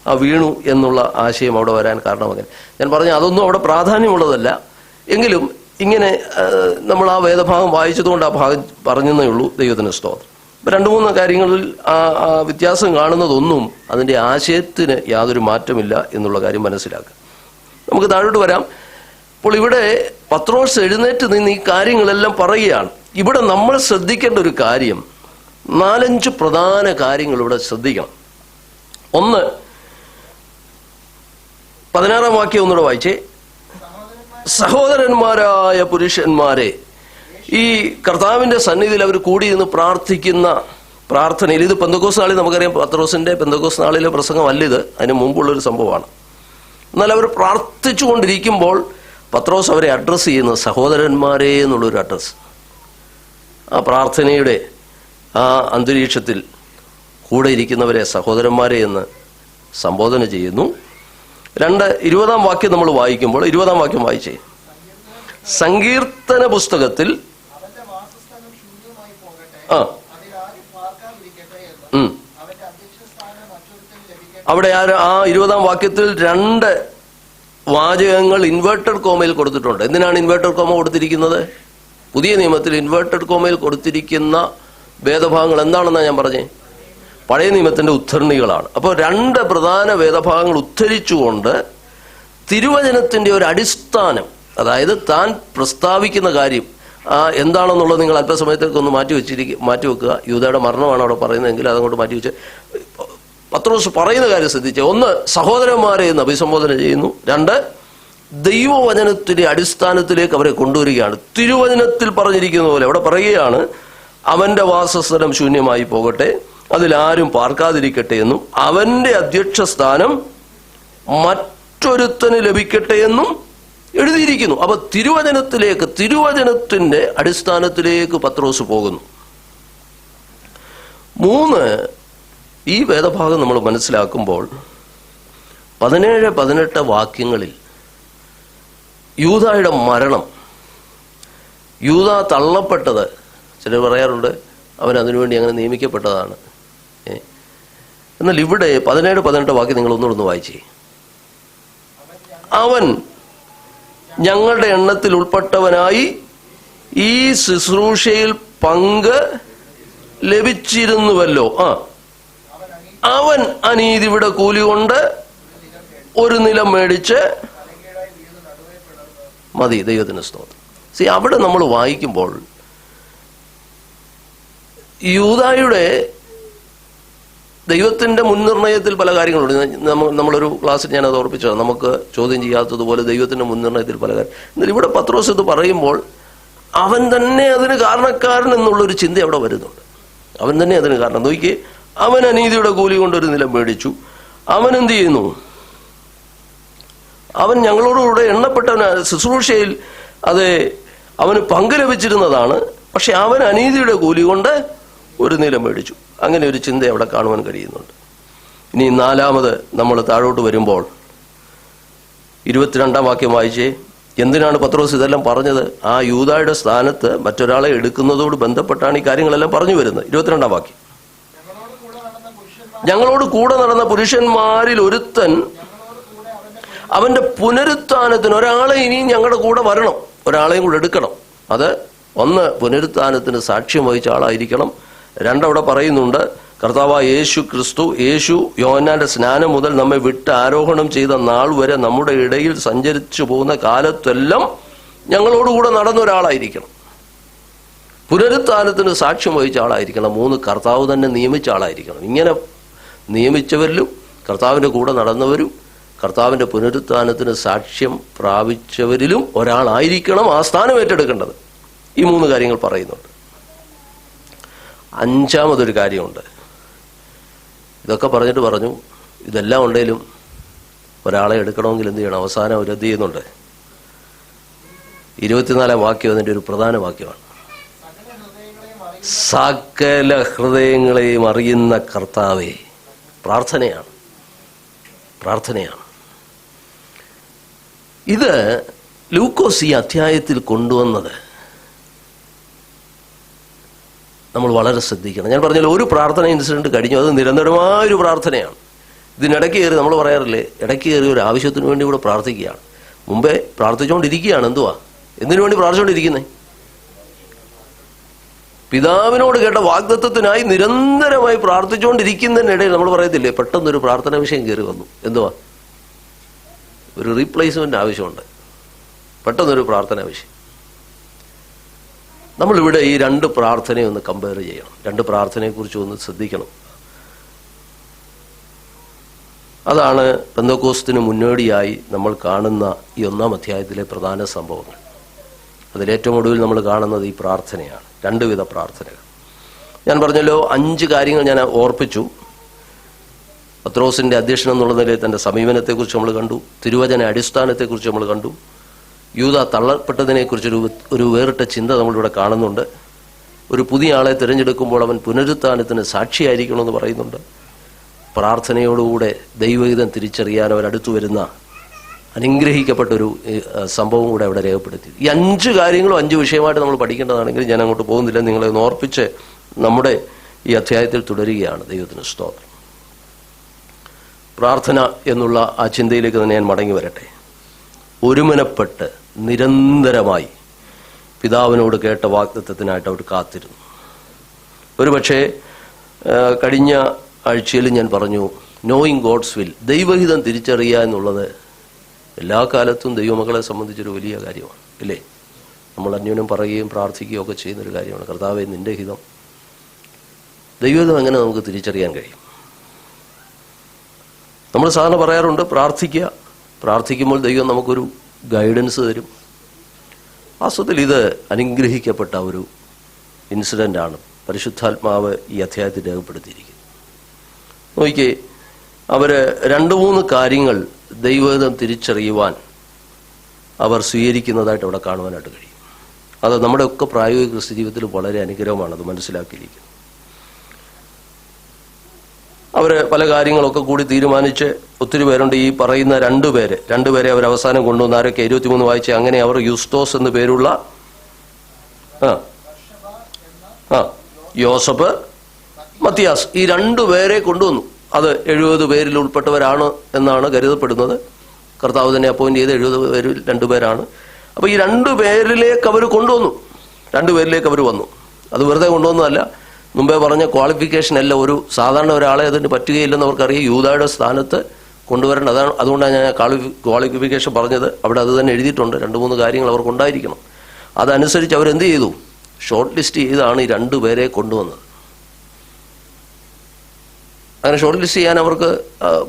ആ വീണു എന്നുള്ള ആശയം അവിടെ വരാൻ കാരണം. അങ്ങനെ ഞാൻ പറഞ്ഞു അതൊന്നും അവിടെ പ്രാധാന്യമുള്ളതല്ല. എങ്കിലും ഇങ്ങനെ നമ്മൾ ആ വേദഭാഗം വായിച്ചതുകൊണ്ട് ആ ഭാഗം പറഞ്ഞതേ ഉള്ളൂ. ദൈവത്തിന് സ്തോത്രം. ഇപ്പം 2-3 കാര്യങ്ങളിൽ ആ വ്യത്യാസം കാണുന്നതൊന്നും അതിൻ്റെ ആശയത്തിന് യാതൊരു മാറ്റമില്ല എന്നുള്ള കാര്യം മനസ്സിലാക്കുക. നമുക്ക് താഴോട്ട് വരാം. അപ്പോൾ ഇവിടെ പത്രോസ് എഴുന്നേറ്റ് നിന്ന് ഈ കാര്യങ്ങളെല്ലാം പറയുകയാണ്. ഇവിടെ നമ്മൾ ശ്രദ്ധിക്കേണ്ട ഒരു കാര്യം, 4-5 പ്രധാന കാര്യങ്ങൾ ഇവിടെ ശ്രദ്ധിക്കണം. ഒന്ന്, 16-ാം വാക്യം ഒന്നുകൂടെ വായിച്ചേ. സഹോദരന്മാരായ പുരുഷന്മാരെ, ഈ കർത്താവിന്റെ സന്നിധിയിൽ അവർ കൂടിയിരുന്ന് പ്രാർത്ഥിക്കുന്ന പ്രാർത്ഥനയിൽ, ഇത് പെന്തക്കോസ്ത് നാളിൽ നമുക്കറിയാം പത്രോസിന്റെ പെന്തക്കോസ്ത് നാളിലെ പ്രസംഗമല്ല ഇത്, അതിന് മുമ്പുള്ളൊരു സംഭവമാണ്. എന്നാൽ അവർ പ്രാർത്ഥിച്ചു കൊണ്ടിരിക്കുമ്പോൾ പത്രോസ് അവരെ അഡ്രസ്സ് ചെയ്യുന്നത് സഹോദരന്മാരെ എന്നുള്ളൊരു അഡ്രസ്സ്. ആ പ്രാർത്ഥനയുടെ ആ അന്തരീക്ഷത്തിൽ കൂടെ ഇരിക്കുന്നവരെ സഹോദരന്മാരെ എന്ന് സംബോധന ചെയ്യുന്നു. 20-ാം വാക്യം നമ്മൾ വായിക്കുമ്പോൾ, 20-ാം വാക്യം വായിച്ചേ. സങ്കീർത്തന പുസ്തകത്തിൽ അവിടെ ആ 20-ാം വാക്യത്തിൽ 2 വാചകങ്ങൾ ഇൻവേർട്ടഡ് കോമയിൽ കൊടുത്തിട്ടുണ്ട്. എന്തിനാണ് ഇൻവേർട്ടഡ് കോമ കൊടുത്തിരിക്കുന്നത്? പുതിയ നിയമത്തിൽ ഇൻവേർട്ടഡ് കോമയിൽ കൊടുത്തിരിക്കുന്ന വേദഭാഗങ്ങൾ എന്താണെന്നാണ് ഞാൻ പറഞ്ഞേ? പഴയ നിയമത്തിന്റെ ഉദ്ധരണികളാണ്. അപ്പോൾ 2 പ്രധാന വേദഭാഗങ്ങൾ ഉദ്ധരിച്ചുകൊണ്ട് തിരുവചനത്തിന്റെ ഒരു അടിസ്ഥാനം, അതായത് താൻ പ്രസ്താവിക്കുന്ന കാര്യം എന്താണെന്നുള്ളത് നിങ്ങൾ അല്പസമയത്തേക്ക് ഒന്ന് മാറ്റിവെക്കുക. യൂദയുടെ മരണമാണ് അവിടെ പറയുന്നതെങ്കിൽ അതങ്ങോട്ട് മാറ്റിവെച്ച് പത്രോസ് പറയുന്ന കാര്യം ശ്രദ്ധിച്ച്, 1 സഹോദരന്മാരെ എന്ന് അഭിസംബോധന ചെയ്യുന്നു. 2 ദൈവവചനത്തിന്റെ അടിസ്ഥാനത്തിലേക്ക് അവരെ കൊണ്ടുവരികയാണ്. തിരുവചനത്തിൽ പറഞ്ഞിരിക്കുന്ന പോലെ അവിടെ പറയുകയാണ്, അവന്റെ വാസസ്ഥലം ശൂന്യമായി പോകട്ടെ, അതിലാരും പാർക്കാതിരിക്കട്ടെ എന്നും അവന്റെ അധ്യക്ഷ സ്ഥാനം മറ്റൊരുത്തന് ലഭിക്കട്ടെ എന്നും എഴുതിയിരിക്കുന്നു. അപ്പൊ തിരുവചനത്തിന്റെ അടിസ്ഥാനത്തിലേക്ക് പത്രോസ് പോകുന്നു. 3, ഈ വേദഭാഗം നമ്മൾ മനസ്സിലാക്കുമ്പോൾ 17-18 വാക്യങ്ങളിൽ യൂദായുടെ മരണം, യൂദ തള്ളപ്പെട്ടത്, ചിലർ പറയാറുണ്ട് അവൻ അതിനുവേണ്ടി അങ്ങനെ നിയമിക്കപ്പെട്ടതാണ്. എന്നാൽ ഇവിടെ 17-18 വാക്യം നിങ്ങൾ ഒന്നുകൂടെ വായിച്ചേ. അവൻ ഞങ്ങളുടെ എണ്ണത്തിൽ ഉൾപ്പെട്ടവനായി ഈ ശുശ്രൂഷയിൽ പങ്ക് ലഭിച്ചിരുന്നുവല്ലോ. അവൻ അനീതിയുടെ കൂലി കൊണ്ട് ഒരു നിലം മേടിച്ച് മതി. ദൈവത്തിന് സ്തോത്രം. അവിടെ നമ്മൾ വായിക്കുമ്പോൾ യൂദായുടെ ദൈവത്തിന്റെ മുൻനിർണയത്തിൽ പല കാര്യങ്ങളുണ്ട്. നമ്മളൊരു ക്ലാസ്സിൽ ഞാനത് ഓർപ്പിച്ചതാണ്. നമുക്ക് ചോദ്യം ചെയ്യാത്തതുപോലെ ദൈവത്തിന്റെ മുൻനിർണയത്തിൽ പല കാര്യം. എന്നാൽ ഇവിടെ പത്രോസ് ഇത് പറയുമ്പോൾ അവൻ തന്നെ അതിന് കാരണക്കാരൻ എന്നുള്ളൊരു ചിന്ത അവിടെ വരുന്നുണ്ട്. അവൻ തന്നെ അതിന് കാരണം. നോക്കിയേ, അവൻ അനീതിയുടെ കൂലി കൊണ്ടൊരു നിലം മേടിച്ചു. അവൻ എന്ത് ചെയ്യുന്നു? അവൻ ഞങ്ങളോടുകൂടെ എണ്ണപ്പെട്ടവന് ശുശ്രൂഷയിൽ അവന് പങ്ക് ലഭിച്ചിരുന്നതാണ്. പക്ഷെ അവൻ അനീതിയുടെ കൂലി കൊണ്ട് ഒരു നിലം മേടിച്ചു. അങ്ങനെ ഒരു ചിന്ത അവിടെ കാണുവാൻ കഴിയുന്നുണ്ട്. ഇനി 4-മത് നമ്മൾ താഴോട്ട് വരുമ്പോൾ 22-ാം വാക്യം വായിച്ചേ. എന്തിനാണ് പത്രോസ് ഇതെല്ലാം പറഞ്ഞത്? ആ യൂദായുടെ സ്ഥാനത്ത് മറ്റൊരാളെ എടുക്കുന്നതോട് ബന്ധപ്പെട്ടാണ് ഈ കാര്യങ്ങളെല്ലാം പറഞ്ഞു വരുന്നത്. 22-ാം വാക്യം, ഞങ്ങളോട് കൂടെ നടന്ന പുരുഷന്മാരിൽ ഒരുത്തൻ അവന്റെ പുനരുത്ഥാനത്തിന് ഒരാളെ ഇനിയും ഞങ്ങളുടെ കൂടെ വരണം, ഒരാളെയും കൂടെ എടുക്കണം. അത് ഒന്ന്, പുനരുത്ഥാനത്തിന് സാക്ഷ്യം വഹിച്ച ആളായിരിക്കണം. രണ്ടവിടെ പറയുന്നുണ്ട്, കർത്താവായ യേശു ക്രിസ്തു, യേശു യോഹന്നാന്റെ സ്നാനം മുതൽ നമ്മെ വിട്ട് ആരോഹണം ചെയ്ത നാൾ വരെ നമ്മുടെ ഇടയിൽ സഞ്ചരിച്ചു പോകുന്ന കാലത്തെല്ലാം ഞങ്ങളോടുകൂടെ നടന്ന ഒരാളായിരിക്കണം. പുനരുത്ഥാനത്തിന് സാക്ഷ്യം വഹിച്ച ആളായിരിക്കണം. 3, കർത്താവ് തന്നെ നിയമിച്ച ആളായിരിക്കണം. ഇങ്ങനെ നിയമിച്ചവരിലും കർത്താവിൻ്റെ കൂടെ നടന്നവരും കർത്താവിൻ്റെ പുനരുത്ഥാനത്തിന് സാക്ഷ്യം പ്രാപിച്ചവരിലും ഒരാളായിരിക്കണം ആ സ്ഥാനം ഏറ്റെടുക്കേണ്ടത്. ഈ 3 കാര്യങ്ങൾ പറയുന്നുണ്ട്. 5-മതൊരു കാര്യമുണ്ട്. ഇതൊക്കെ പറഞ്ഞിട്ട് പറഞ്ഞു, ഇതെല്ലാം ഉണ്ടെങ്കിലും ഒരാളെ എടുക്കണമെങ്കിൽ എന്ത് ചെയ്യണം? അവസാനം അവരെന്ത് ചെയ്യുന്നുണ്ട്? 24-ാം വാക്യം അതിൻ്റെ ഒരു പ്രധാന വാക്യമാണ്. സകല ഹൃദയങ്ങളെയും അറിയുന്ന കർത്താവേ. പ്രാർത്ഥനയാണ്. ഇത് ലൂക്കോസ് ഈ അധ്യായത്തിൽ കൊണ്ടുവന്നത് നമ്മൾ വളരെ ശ്രദ്ധിക്കണം. ഞാൻ പറഞ്ഞാൽ ഒരു പ്രാർത്ഥന ഇൻസിഡന്റ് കഴിഞ്ഞു, അത് നിരന്തരമായൊരു പ്രാർത്ഥനയാണ്. ഇതിനിടയ്ക്ക് കയറി നമ്മൾ പറയാറില്ലേ, ഇടയ്ക്ക് കയറി ഒരു ആവശ്യത്തിന് വേണ്ടി കൂടെ പ്രാർത്ഥിക്കുകയാണ്. മുമ്പേ പ്രാർത്ഥിച്ചുകൊണ്ടിരിക്കുകയാണ്. എന്തിനു വേണ്ടി പ്രാർത്ഥിച്ചുകൊണ്ടിരിക്കുന്നത്? പിതാവിനോട് കേട്ട വാഗ്ദത്തത്തിനായി നിരന്തരമായി പ്രാർത്ഥിച്ചുകൊണ്ടിരിക്കുന്നതിനിടയിൽ നമ്മൾ പറയത്തില്ലേ, പെട്ടെന്നൊരു പ്രാർത്ഥന വിഷയം കയറി വന്നു. ഒരു റീപ്ലേസ്മെന്റ് ആവശ്യമുണ്ട്. പെട്ടെന്നൊരു പ്രാർത്ഥന വിഷയം. നമ്മളിവിടെ ഈ 2 പ്രാർത്ഥനയെ ഒന്ന് കമ്പയർ ചെയ്യണം. 2 പ്രാർത്ഥനയെക്കുറിച്ച് ഒന്ന് ശ്രദ്ധിക്കണം. അതാണ് പെന്തക്കോസ്തിന് മുന്നോടിയായി നമ്മൾ കാണുന്ന ഈ 1-ാം അധ്യായത്തിലെ പ്രധാന സംഭവങ്ങൾ. അതിലേറ്റവും ഒടുവിൽ നമ്മൾ കാണുന്നത് ഈ പ്രാർത്ഥനയാണ്. 2 വിധ പ്രാർത്ഥനകൾ. ഞാൻ പറഞ്ഞല്ലോ, 5 കാര്യങ്ങൾ ഞാൻ ഓർപ്പിച്ചു. പത്രോസിന്റെ അധ്യക്ഷൻ എന്നുള്ള നിലയിൽ തന്റെ സമീപനത്തെക്കുറിച്ച് നമ്മൾ കണ്ടു. തിരുവചന അടിസ്ഥാനത്തെക്കുറിച്ച് നമ്മൾ കണ്ടു. യൂദ തള്ളപ്പെട്ടതിനെക്കുറിച്ചൊരു ഒരു വേറിട്ട ചിന്ത നമ്മളിവിടെ കാണുന്നുണ്ട്. ഒരു പുതിയ ആളെ തിരഞ്ഞെടുക്കുമ്പോൾ അവൻ പുനരുത്ഥാനത്തിന് സാക്ഷിയായിരിക്കണമെന്ന് പറയുന്നുണ്ട്. പ്രാർത്ഥനയോടുകൂടെ ദൈവഹിതം തിരിച്ചറിയാൻ അവരടുത്തു വരുന്ന അനുഗ്രഹിക്കപ്പെട്ടൊരു സംഭവം കൂടെ അവിടെ രേഖപ്പെടുത്തി. ഈ 5 കാര്യങ്ങളും 5 വിഷയമായിട്ട് നമ്മൾ പഠിക്കേണ്ടതാണെങ്കിൽ ഞാൻ അങ്ങോട്ട് പോകുന്നില്ല. നിങ്ങളെ ഒന്ന് ഓർപ്പിച്ച് നമ്മുടെ ഈ അധ്യായത്തിൽ തുടരുകയാണ്. ദൈവത്തിന് സ്തോത്രം. പ്രാർത്ഥന എന്നുള്ള ആ ചിന്തയിലേക്ക് തന്നെ ഞാൻ മടങ്ങി വരട്ടെ. ഒരുമനപ്പെട്ട് നിരന്തരമായി പിതാവിനോട് കേട്ട വാഗ്ദത്തത്തിനായിട്ട് അവർ കാത്തിരുന്നു. ഒരുപക്ഷെ കഴിഞ്ഞ ആഴ്ചയിൽ ഞാൻ പറഞ്ഞു, നോയിങ് ഗോഡ്സ് വിൽ, ദൈവഹിതം തിരിച്ചറിയുക എന്നുള്ളത് എല്ലാ കാലത്തും ദൈവമക്കളെ സംബന്ധിച്ചൊരു വലിയ കാര്യമാണ്, ഇല്ലേ? നമ്മൾ അന്യോന്യം പറയുകയും പ്രാർത്ഥിക്കുകയും ഒക്കെ ചെയ്യുന്നൊരു കാര്യമാണ്. കർത്താവേ, നിന്റെ ഹിതം. ദൈവഹിതം എങ്ങനെ നമുക്ക് തിരിച്ചറിയാൻ കഴിയും? നമ്മൾ സാധാരണ പറയാറുണ്ട്, പ്രാർത്ഥിക്കുമ്പോൾ ദൈവം നമുക്കൊരു ഗൈഡൻസ് തരും. വാസ്തവത്തിൽ ഇത് അനുഗ്രഹിക്കപ്പെട്ട ഒരു ഇൻസിഡൻ്റാണ്. പരിശുദ്ധാത്മാവ് ഈ അധ്യായത്തിൽ രേഖപ്പെടുത്തിയിരിക്കുന്നത്. നോക്കിക്കേ, അവർ 2-3 കാര്യങ്ങൾ ദൈവഹിതം തിരിച്ചറിയുവാൻ അവർ സ്വീകരിക്കുന്നതായിട്ട് അവിടെ കാണുവാനായിട്ട് കഴിയും. അത് നമ്മുടെയൊക്കെ പ്രായോഗിക ക്രിസ്തു ജീവിതത്തിൽ വളരെ അനുഗ്രഹമാണ്. അത് മനസ്സിലാക്കിയിരിക്കുന്നത്. അവർ പല കാര്യങ്ങളൊക്കെ കൂടി തീരുമാനിച്ച് ഒത്തിരി പേരുണ്ട്. ഈ പറയുന്ന 2 പേരെ അവർ അവസാനം കൊണ്ടുവന്ന് ആരൊക്കെ? 23 വായിച്ച്. അങ്ങനെ അവർ യുസ്തോസ് എന്ന് പേരുള്ള യോസഫ്, മത്തിയാസ്, ഈ 2 പേരെ കൊണ്ടുവന്നു. അത് 70 പേരിൽ ഉൾപ്പെട്ടവരാണ് എന്നാണ് കരുതപ്പെടുന്നത്. കർത്താവ് തന്നെ അപ്പോയിന്റ് ചെയ്ത് 70 പേരിൽ 2 പേരാണ്. അപ്പൊ ഈ 2 പേരിലേക്ക് അവർ കൊണ്ടുവന്നു. 2 പേരിലേക്ക് അവർ വന്നു. അത് വെറുതെ കൊണ്ടുവന്നതല്ല. മുമ്പേ പറഞ്ഞ ക്വാളിഫിക്കേഷൻ അല്ല. ഒരു സാധാരണ ഒരാളെ അതിന് പറ്റുകയില്ലെന്ന് അവർക്കറിയാം. യൂദായുടെ സ്ഥാനത്ത് കൊണ്ടുവരേണ്ട. അതുകൊണ്ടാണ് ഞാൻ ക്വാളിഫിക്കേഷൻ പറഞ്ഞത്. അവിടെ അത് തന്നെ എഴുതിയിട്ടുണ്ട്. 2-3 കാര്യങ്ങൾ അവർക്കുണ്ടായിരിക്കണം. അതനുസരിച്ച് അവരെന്ത് ചെയ്തു? ഷോർട്ട് ലിസ്റ്റ് ചെയ്താണ് ഈ 2 പേരെ കൊണ്ടുവന്നത്. അങ്ങനെ ഷോർട്ട് ലിസ്റ്റ് ചെയ്യാൻ അവർക്ക്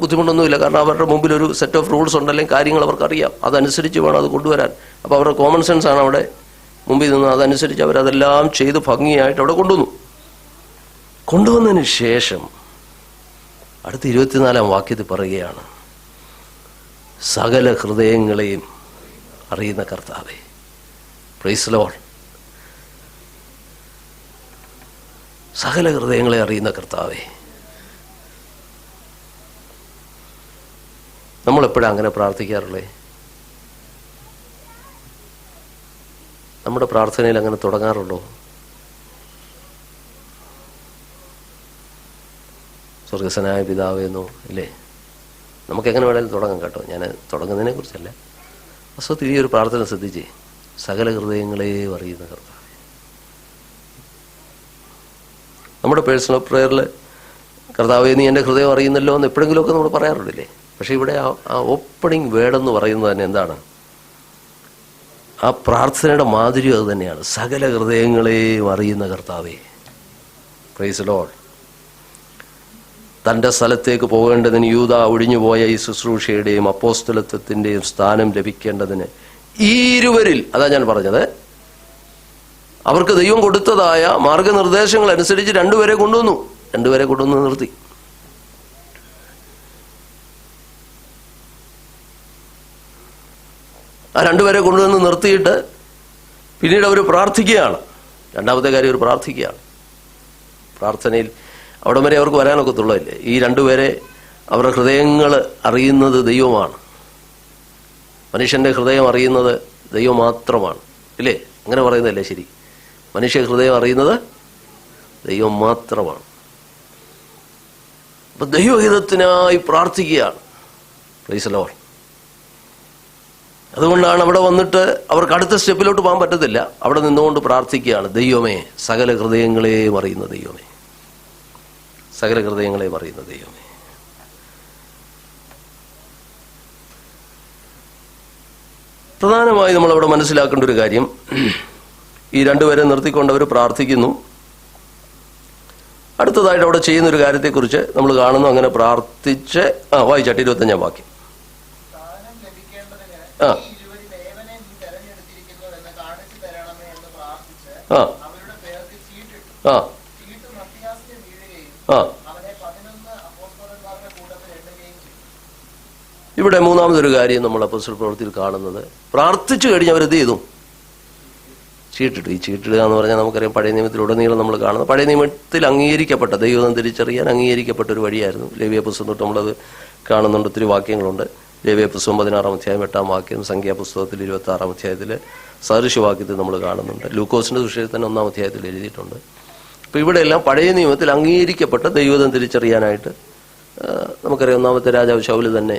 ബുദ്ധിമുട്ടൊന്നുമില്ല. കാരണം അവരുടെ മുമ്പിൽ ഒരു സെറ്റ് ഓഫ് റൂൾസ് ഉണ്ടല്ലെങ്കിൽ കാര്യങ്ങൾ അവർക്കറിയാം. അതനുസരിച്ച് വേണം അത് കൊണ്ടുവരാൻ. അപ്പോൾ അവരുടെ കോമൺ സെൻസ് ആണ് അവിടെ മുമ്പിൽ നിന്ന്. അതനുസരിച്ച് അവരതെല്ലാം ചെയ്ത് ഭംഗിയായിട്ട് അവിടെ കൊണ്ടുവന്നതിന് ശേഷം അടുത്ത 24-ാം വാക്യത്തിൽ പറയുകയാണ്, സകല ഹൃദയങ്ങളെയും അറിയുന്ന കർത്താവേ. Praise the Lord. സകല ഹൃദയങ്ങളെ അറിയുന്ന കർത്താവേ. നമ്മളെപ്പോഴാണ് അങ്ങനെ പ്രാർത്ഥിക്കാറുള്ളത്? നമ്മുടെ പ്രാർത്ഥനയിൽ അങ്ങനെ തുടങ്ങാറുണ്ടോ? സ്വർഗസ്വനായ പിതാവെന്നോ, ഇല്ലേ? നമുക്കെങ്ങനെ വേണമെങ്കിലും തുടങ്ങാം കേട്ടോ. ഞാൻ തുടങ്ങുന്നതിനെ കുറിച്ചല്ല. വാസ്തവത്തിൽ ഈ ഒരു പ്രാർത്ഥന ശ്രദ്ധിച്ചേ. സകല ഹൃദയങ്ങളെയും അറിയുന്ന കർത്താവേ. നമ്മുടെ പേഴ്സണൽ പ്രെയറിൽ കർത്താവേ നീ എൻ്റെ ഹൃദയം അറിയുന്നല്ലോ എന്ന് എപ്പോഴെങ്കിലുമൊക്കെ നമ്മൾ പറയാറുണ്ടല്ലേ. പക്ഷേ ഇവിടെ ആ ഓപ്പണിംഗ് വേർഡെന്ന് പറയുന്നത് തന്നെ എന്താണ്? ആ പ്രാർത്ഥനയുടെ മാധുര്യം അത് തന്നെയാണ്. സകല ഹൃദയങ്ങളെയും അറിയുന്ന കർത്താവേ. Praise lord. തൻ്റെ സ്ഥലത്തേക്ക് പോകേണ്ടതിന് യൂദാ ഒഴിഞ്ഞുപോയ ഈ ശുശ്രൂഷയുടെയും അപ്പോസ്തലത്വത്തിൻ്റെയും സ്ഥാനം ലഭിക്കേണ്ടതിന് ഈ ഇരുവരിൽ, അതാ ഞാൻ പറഞ്ഞത്, അവർക്ക് ദൈവം കൊടുത്തതായ മാർഗനിർദ്ദേശങ്ങൾ അനുസരിച്ച് രണ്ടുപേരെ കൊണ്ടുവന്ന് നിർത്തി. ആ രണ്ടുപേരെ കൊണ്ടുവന്ന് നിർത്തിയിട്ട് പിന്നീട് അവർ പ്രാർത്ഥിക്കുകയാണ്. രണ്ടാമത്തെ കാര്യം അവർ പ്രാർത്ഥിക്കുകയാണ്. പ്രാർത്ഥനയിൽ അവിടെ വരെ അവർക്ക് വരാനൊക്കത്തുള്ളതല്ലേ. ഈ രണ്ടുപേരെ അവരുടെ ഹൃദയങ്ങൾ അറിയുന്നത് ദൈവമാണ്. മനുഷ്യൻ്റെ ഹൃദയം അറിയുന്നത് ദൈവം മാത്രമാണ്, ഇല്ലേ? അങ്ങനെ പറയുന്നതല്ലേ ശരി? മനുഷ്യ ഹൃദയം അറിയുന്നത് ദൈവം മാത്രമാണ്. അപ്പൊ ദൈവഹിതത്തിനായി പ്രാർത്ഥിക്കുകയാണ്. Praise the Lord. അതുകൊണ്ടാണ് അവിടെ വന്നിട്ട് അവർക്ക് അടുത്ത സ്റ്റെപ്പിലോട്ട് പോകാൻ പറ്റത്തില്ല. അവിടെ നിന്നുകൊണ്ട് പ്രാർത്ഥിക്കുകയാണ്. ദൈവമേ, സകല ഹൃദയങ്ങളെയും അറിയുന്ന ദൈവമേ, സകല ഹൃദയങ്ങളെയും അറിയുന്ന ദൈവമേ. പ്രധാനമായി നമ്മളവിടെ മനസ്സിലാക്കേണ്ട ഒരു കാര്യം, ഈ രണ്ടുപേരെ നിർത്തിക്കൊണ്ട് അവർ പ്രാർത്ഥിക്കുന്നു. അടുത്തതായിട്ട് അവിടെ ചെയ്യുന്നൊരു കാര്യത്തെക്കുറിച്ച് നമ്മൾ കാണുന്നു. അങ്ങനെ പ്രാർത്ഥിച്ച് വായിച്ചാട്ട് 25 വാക്യം. ഇവിടെ മൂന്നാമതൊരു കാര്യം നമ്മൾ അപ്പോസ്തല പ്രവൃത്തിയിൽ കാണുന്നത്, പ്രാർത്ഥിച്ചു കഴിഞ്ഞ് അവരെന്ത് ചെയ്തു? ചീട്ടിട്ടു. ഈ ചീട്ടിടുക എന്ന് പറഞ്ഞാൽ നമുക്കറിയാം, പഴയ നിയമത്തിലുടനീളം നമ്മൾ കാണുന്നത്, പഴയ നിയമത്തിൽ അംഗീകരിക്കപ്പെട്ട, ദൈവം തിരിച്ചറിയാൻ അംഗീകരിക്കപ്പെട്ട ഒരു വഴിയായിരുന്നു. ലേവ്യ പുസ്തകം തൊട്ട് നമ്മളത് കാണുന്നുണ്ട്. ഒത്തിരി വാക്യങ്ങളുണ്ട്. ലേവ്യ പുസ്തകം 16-ാം അധ്യായം 8-ാം വാക്യം, സംഖ്യാപുസ്തകത്തിൽ 26-ാം അധ്യായത്തിൽ സദൃശവാക്യത്തിൽ നമ്മൾ കാണുന്നുണ്ട്. ലൂക്കോസിന്റെ സുവിശേഷത്തിൽ തന്നെ 1-ാം അധ്യായത്തിൽ എഴുതിയിട്ടുണ്ട്. അപ്പോൾ ഇവിടെയെല്ലാം പഴയ നിയമത്തിൽ അംഗീകരിക്കപ്പെട്ട ദൈവം തിരിച്ചറിയാനായിട്ട് നമുക്കറിയാം. 1-ാമത്തെ രാജാവ് ശൗല് തന്നെ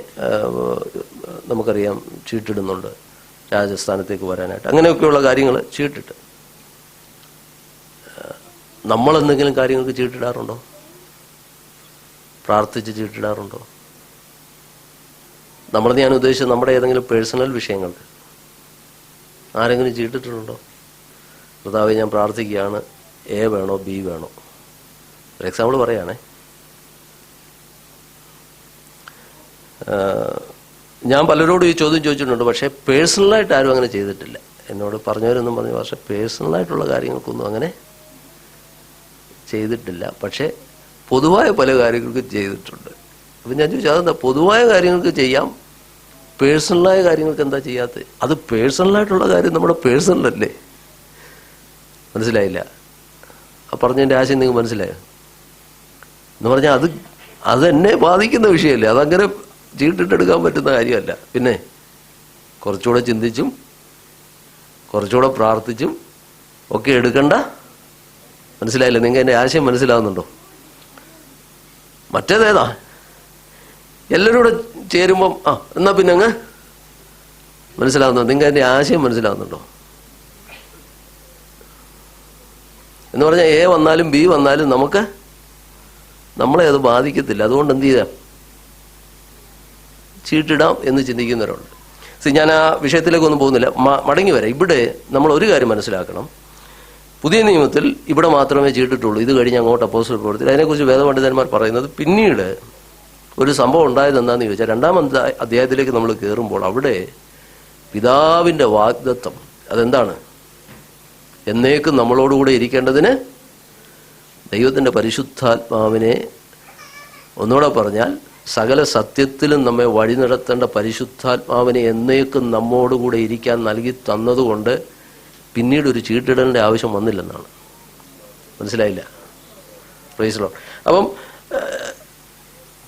നമുക്കറിയാം ചീട്ടിടുന്നുണ്ട് രാജസ്ഥാനത്തേക്ക് വരാനായിട്ട്. അങ്ങനെയൊക്കെയുള്ള കാര്യങ്ങൾ ചീട്ടിട്ട്. നമ്മളെന്തെങ്കിലും കാര്യങ്ങൾക്ക് ചീട്ടിടാറുണ്ടോ? പ്രാർത്ഥിച്ച് ചീട്ടിടാറുണ്ടോ? നമ്മളത് ഞാൻ ഉദ്ദേശിച്ചത് നമ്മുടെ ഏതെങ്കിലും പേഴ്സണൽ വിഷയങ്ങൾക്ക് ആരെങ്കിലും ചീട്ടിട്ടുണ്ടോ? കർത്താവേ, ഞാൻ പ്രാർത്ഥിക്കുകയാണ്, എ വേണോ ബി വേണോ? ഒരു എക്സാമ്പിൾ പറയുകയാണേ. ഞാൻ പലരോടും ഈ ചോദ്യം ചോദിച്ചിട്ടുണ്ട്. പക്ഷേ പേഴ്സണലായിട്ട് ആരും അങ്ങനെ ചെയ്തിട്ടില്ല. എന്നോട് പറഞ്ഞവരൊന്നും പറഞ്ഞു, പക്ഷേ പേഴ്സണലായിട്ടുള്ള കാര്യങ്ങൾക്കൊന്നും അങ്ങനെ ചെയ്തിട്ടില്ല. പക്ഷേ പൊതുവായ പല കാര്യങ്ങൾക്കും ചെയ്തിട്ടുണ്ട്. അപ്പം ഞാൻ ചോദിച്ചു, അതെന്താ പൊതുവായ കാര്യങ്ങൾക്ക് ചെയ്യാം, പേഴ്സണലായ കാര്യങ്ങൾക്ക് എന്താ ചെയ്യാത്തത്? അത് പേഴ്സണലായിട്ടുള്ള കാര്യം നമ്മുടെ പേഴ്സണലല്ലേ? മനസ്സിലായില്ല? ആ പറഞ്ഞതിൻ്റെ ആശയം നിങ്ങൾക്ക് മനസ്സിലായോ? എന്ന് പറഞ്ഞാൽ അത് എന്നെ ബാധിക്കുന്ന വിഷയമല്ലേ. അതങ്ങനെ ചീട്ടിട്ടെടുക്കാൻ പറ്റുന്ന കാര്യമല്ല. പിന്നെ കുറച്ചുകൂടെ ചിന്തിച്ചും കുറച്ചുകൂടെ പ്രാർത്ഥിച്ചും ഒക്കെ എടുക്കണ്ട. മനസ്സിലായില്ല? നിങ്ങൾക്ക് എൻ്റെ ആശയം മനസ്സിലാവുന്നുണ്ടോ? മറ്റേതേതാ? എല്ലാവരും കൂടെ ചേരുമ്പം എന്നാ പിന്നെ അങ്ങ് മനസ്സിലാവുന്നുണ്ടോ? നിങ്ങൾക്ക് എൻ്റെ ആശയം മനസ്സിലാവുന്നുണ്ടോ? എന്ന് പറഞ്ഞാൽ എ വന്നാലും ബി വന്നാലും നമ്മളെ അത് ബാധിക്കത്തില്ല. അതുകൊണ്ട് എന്ത് ചെയ്യാം? ചീട്ടിടാം എന്ന് ചിന്തിക്കുന്നവരുണ്ട്. ഞാൻ ആ വിഷയത്തിലേക്കൊന്നും പോകുന്നില്ല, മടങ്ങി വരാം. ഇവിടെ നമ്മൾ ഒരു കാര്യം മനസ്സിലാക്കണം. പുതിയ നിയമത്തിൽ ഇവിടെ മാത്രമേ ചീട്ടിട്ടുള്ളൂ. ഇത് കഴിഞ്ഞ് അങ്ങോട്ട് അപ്പോസ്തല പ്രവൃത്തിയിൽ അതിനെക്കുറിച്ച് വേദപണ്ഡിതന്മാർ പറയുന്നത്, പിന്നീട് ഒരു സംഭവം ഉണ്ടായത് എന്താണെന്ന് ചോദിച്ചാൽ 2-ാം അധ്യായത്തിലേക്ക് നമ്മൾ കയറുമ്പോൾ അവിടെ പിതാവിൻ്റെ വാഗ്ദത്തം അതെന്താണ്? എന്നേക്കും നമ്മളോടുകൂടെ ഇരിക്കേണ്ടതിന് ദൈവത്തിൻ്റെ പരിശുദ്ധാത്മാവിനെ, ഒന്നുകൂടെ പറഞ്ഞാൽ സകല സത്യത്തിലും നമ്മെ വഴി നടത്തേണ്ട പരിശുദ്ധാത്മാവിനെ എന്നേക്കും നമ്മോടുകൂടെ ഇരിക്കാൻ നൽകി തന്നതുകൊണ്ട് പിന്നീട് ഒരു ചീട്ടിടലിൻ്റെ ആവശ്യം വന്നില്ലെന്നാണ്. മനസ്സിലായില്ല? Praise the Lord. അപ്പം